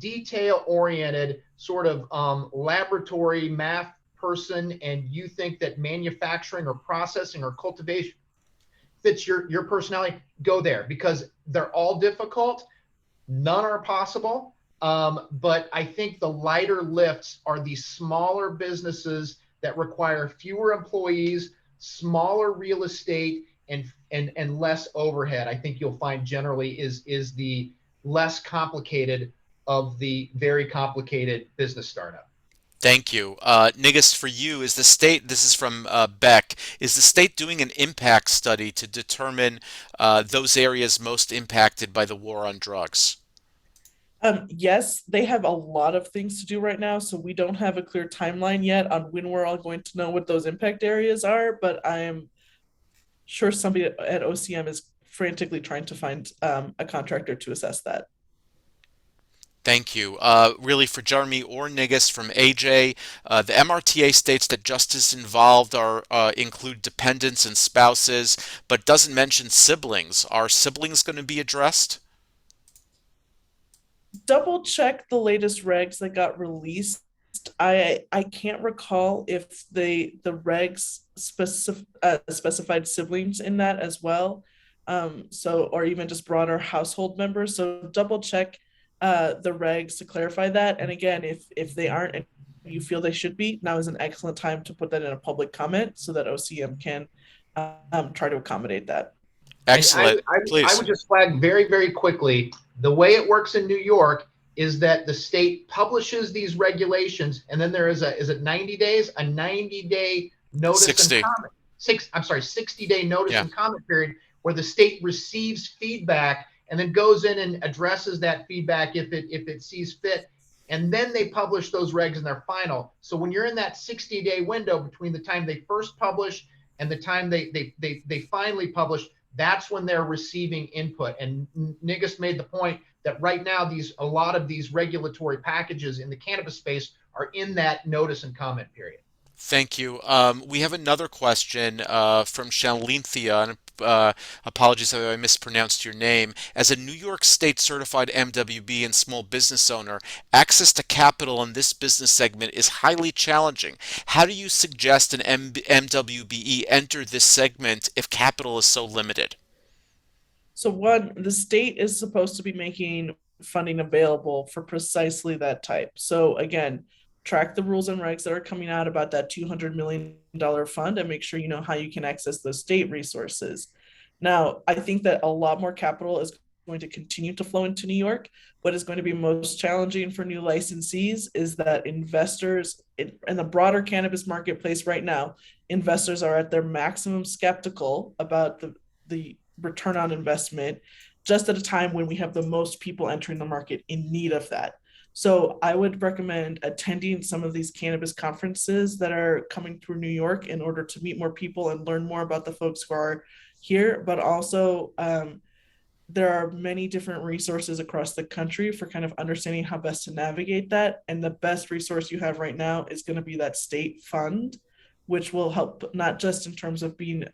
detail oriented sort of laboratory math person, and you think that manufacturing or processing or cultivation fits your personality, go there, because they're all difficult. None are possible. But I think the lighter lifts are the smaller businesses that require fewer employees, smaller real estate, and less overhead. I think you'll find generally is the less complicated of the very complicated business startup. Thank you. Nigas, for you, is the state, this is from Beck, is the state doing an impact study to determine those areas most impacted by the war on drugs? Yes, they have a lot of things to do right now, so we don't have a clear timeline yet on when we're all going to know what those impact areas are, but I am sure somebody at OCM is frantically trying to find a contractor to assess that. Thank you. Really, for Jeremy or Nigus from AJ, the MRTA states that justice involved are include dependents and spouses, but doesn't mention siblings. Are siblings going to be addressed? Double check the latest regs that got released. I can't recall if the regs specified siblings in that as well. So or even just broader household members. So double check the regs to clarify that. And again, if they aren't and you feel they should be, now is an excellent time to put that in a public comment so that OCM can try to accommodate that. And Excellent. I Please. would just flag very, very quickly, the way it works in New York is that the state publishes these regulations, and then there is is it 90 days? A 90-day notice and 60. comment. 60-day notice Yeah. and comment period where the state receives feedback and then goes in and addresses that feedback if it sees fit. And then they publish those regs in their final. So when you're in that 60-day window between the time they first publish and the time they finally publish, that's when they're receiving input. And Nigus made the point that right now a lot of these regulatory packages in the cannabis space are in that notice and comment period. Thank you. We have another question from Shalinthia, and apologies if I mispronounced your name. As a New York State certified MWB and small business owner, access to capital in this business segment is highly challenging. How do you suggest an MWBE enter this segment if capital is so limited? So one, the state is supposed to be making funding available for precisely that type. So again, track the rules and regs that are coming out about that $200 million fund and make sure you know how you can access those state resources. Now, I think that a lot more capital is going to continue to flow into New York. What is going to be most challenging for new licensees is that investors in the broader cannabis marketplace right now, investors are at their maximum skeptical about the return on investment just at a time when we have the most people entering the market in need of that. So I would recommend attending some of these cannabis conferences that are coming through New York in order to meet more people and learn more about the folks who are here. But also, there are many different resources across the country for kind of understanding how best to navigate that. And the best resource you have right now is going to be that state fund, which will help not just in terms of being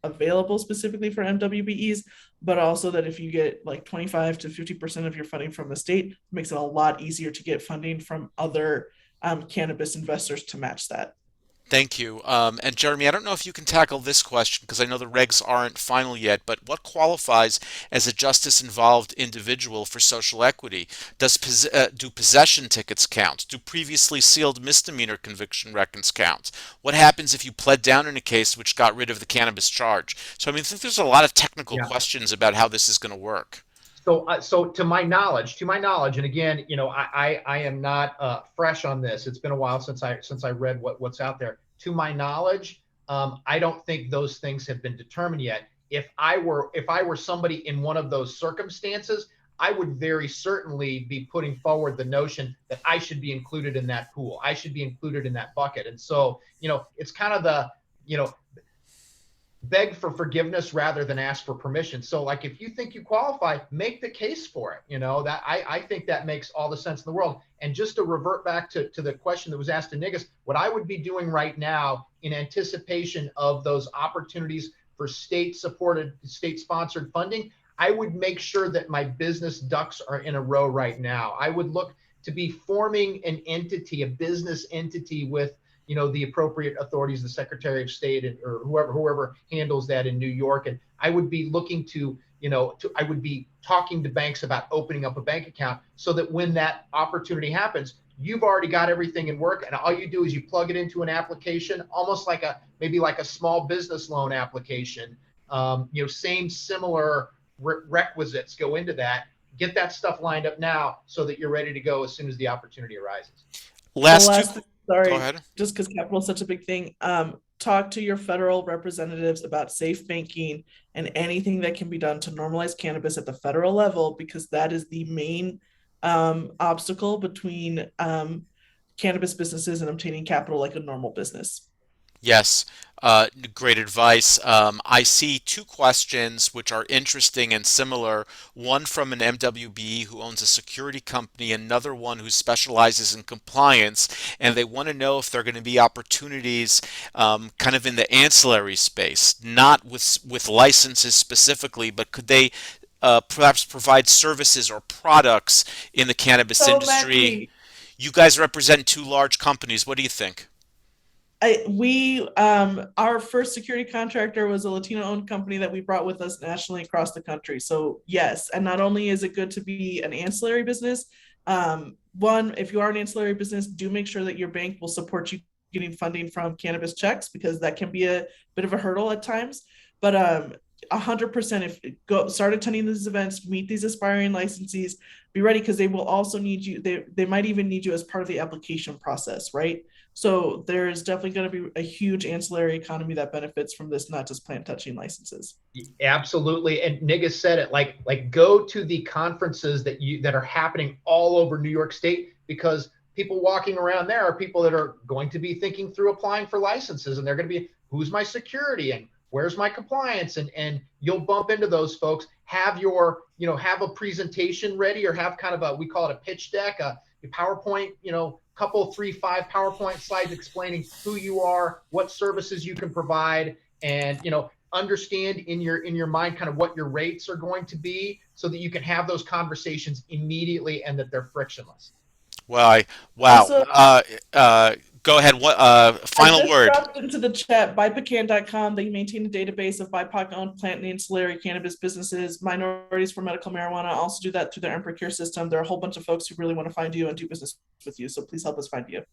available specifically for MWBEs, but also that if you get like 25 to 50% of your funding from the state, it makes it a lot easier to get funding from other cannabis investors to match that. Thank you. And Jeremy, I don't know if you can tackle this question because I know the regs aren't final yet, but what qualifies as a justice involved individual for social equity? Do possession tickets count? Do previously sealed misdemeanor conviction records count? What happens if you pled down in a case which got rid of the cannabis charge? So, I mean, I think there's a lot of technical Yeah. questions about how this is going to work. So to my knowledge, and again, I am not fresh on this. It's been a while since I read what's out there. To my knowledge, I don't think those things have been determined yet. If I were somebody in one of those circumstances, I would very certainly be putting forward the notion that I should be included in that pool. I should be included in that bucket. And so, it's kind of the, beg for forgiveness rather than ask for permission. So like if you think you qualify, make the case for it. That I think that makes all the sense in the world. And just to revert back to the question that was asked to Nigus, what I would be doing right now in anticipation of those opportunities for state supported, state sponsored funding, I would make sure that my business ducks are in a row right now. I would look to be forming an entity, a business entity with the appropriate authorities, the Secretary of State or whoever handles that in New York. And I would be looking to, I would be talking to banks about opening up a bank account so that when that opportunity happens, you've already got everything in work. And all you do is you plug it into an application, almost like maybe like a small business loan application. Similar requisites go into that. Get that stuff lined up now so that you're ready to go as soon as the opportunity arises. Last two. Thing, Go sorry, ahead. just because capital is such a big thing. Talk to your federal representatives about safe banking and anything that can be done to normalize cannabis at the federal level, because that is the main obstacle between cannabis businesses and obtaining capital like a normal business. Yes, great advice. I see two questions which are interesting and similar. One from an MWB who owns a security company, another one who specializes in compliance, and they want to know if there are going to be opportunities kind of in the ancillary space, not with licenses specifically, but could they perhaps provide services or products in the cannabis So industry? many. You guys represent two large companies. What do you think? Our first security contractor was a Latino owned company that we brought with us nationally across the country. So yes, and not only is it good to be an ancillary business, one, if you are an ancillary business, do make sure that your bank will support you getting funding from cannabis checks, because that can be a bit of a hurdle at times. But 100%, if go start attending these events, meet these aspiring licensees, be ready, because they will also need you. They might even need you as part of the application process, right? So there's definitely going to be a huge ancillary economy that benefits from this, not just plant touching licenses. Absolutely. And Nigga said it, like go to the conferences that are happening all over New York State, because people walking around there are people that are going to be thinking through applying for licenses, and they're going to be, who's my security and where's my compliance? And you'll bump into those folks. Have your, have a presentation ready, or have kind of a, we call it a pitch deck, a PowerPoint, couple, 3, 5 PowerPoint slides explaining who you are, what services you can provide, and understand in your mind kind of what your rates are going to be, so that you can have those conversations immediately and that they're frictionless. Well, wow. Also, Go ahead. What I final just word? dropped into the chat, bipacan.com. They maintain a database of BIPOC-owned plant and ancillary cannabis businesses, minorities for medical marijuana. Also do that through their Procure system. There are a whole bunch of folks who really want to find you and do business with you. So please help us find you.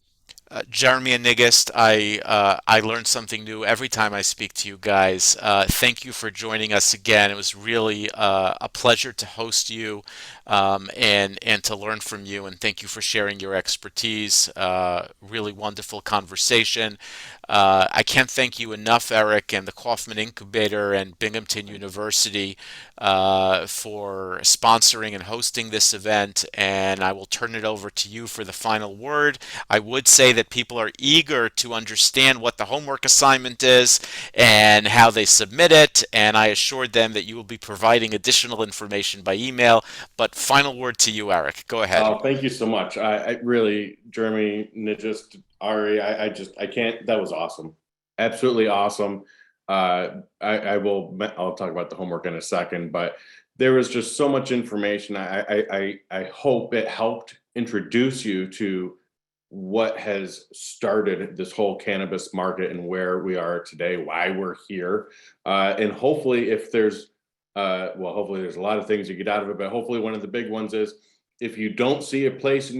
Jeremy and Nigist, I learned something new every time I speak to you guys. Thank you for joining us again. It was really a pleasure to host you and to learn from you. And thank you for sharing your expertise. Really wonderful conversation. I can't thank you enough, Eric, and the Kaufman Incubator and Binghamton University for sponsoring and hosting this event. And I will turn it over to you for the final word. I would say that people are eager to understand what the homework assignment is and how they submit it, and I assured them that you will be providing additional information by email. But final word to you, Eric. Go ahead. Oh, thank you so much. I really, Jeremy, just Ari, I can't, that was awesome. Absolutely awesome. I'll talk about the homework in a second, but there was just so much information. I hope it helped introduce you to what has started this whole cannabis market and where we are today, why we're here. And hopefully if there's, hopefully there's a lot of things you get out of it, but hopefully one of the big ones is, if you don't see a place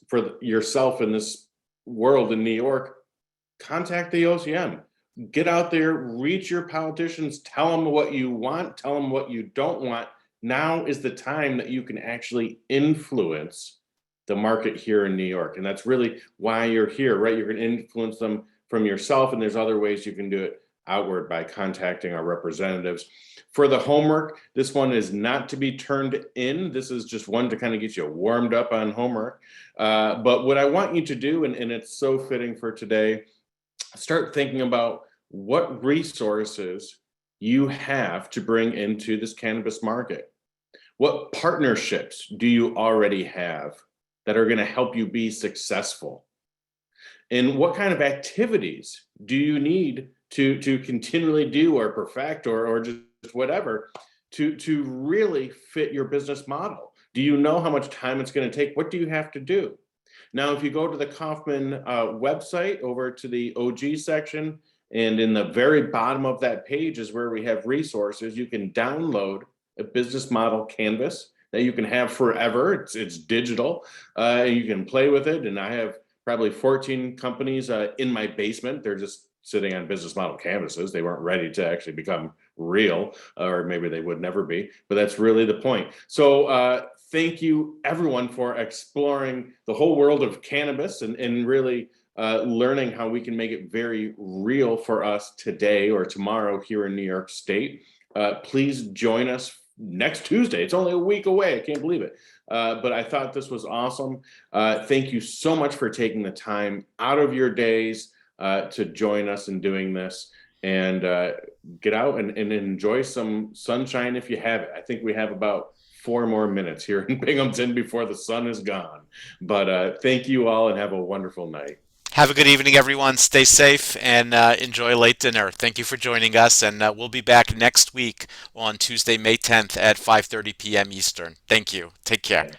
for yourself in this world in New York, contact the OCM. Get out there, reach your politicians, tell them what you want, tell them what you don't want. Now is the time that you can actually influence the market here in New York. And that's really why you're here, right? You're going to influence them from yourself. And there's other ways you can do it outward by contacting our representatives. For the homework, this one is not to be turned in. This is just one to kind of get you warmed up on homework. But what I want you to do, and it's so fitting for today, start thinking about what resources you have to bring into this cannabis market. What partnerships do you already have that are going to help you be successful? And what kind of activities do you need to continually do or perfect or just whatever to really fit your business model? Do you know how much time it's going to take? What do you have to do? Now, if you go to the Kaufman website, over to the OG section, and in the very bottom of that page is where we have resources. You can download a business model canvas that you can have forever. It's digital. You can play with it. And I have probably 14 companies in my basement. They're just sitting on business model canvases. They weren't ready to actually become real, or maybe they would never be, but that's really the point. So thank you everyone for exploring the whole world of cannabis and really learning how we can make it very real for us today or tomorrow here in New York State. Please join us next Tuesday. It's only a week away. I can't believe it. But I thought this was awesome. Thank you so much for taking the time out of your days to join us in doing this, and get out and enjoy some sunshine if you have it. I think we have about 4 more minutes here in Binghamton before the sun is gone. But thank you all, and have a wonderful night. Have a good evening, everyone. Stay safe and enjoy late dinner. Thank you for joining us, and we'll be back next week on Tuesday, May 10th at 5:30 p.m. Eastern. Thank you. Take care.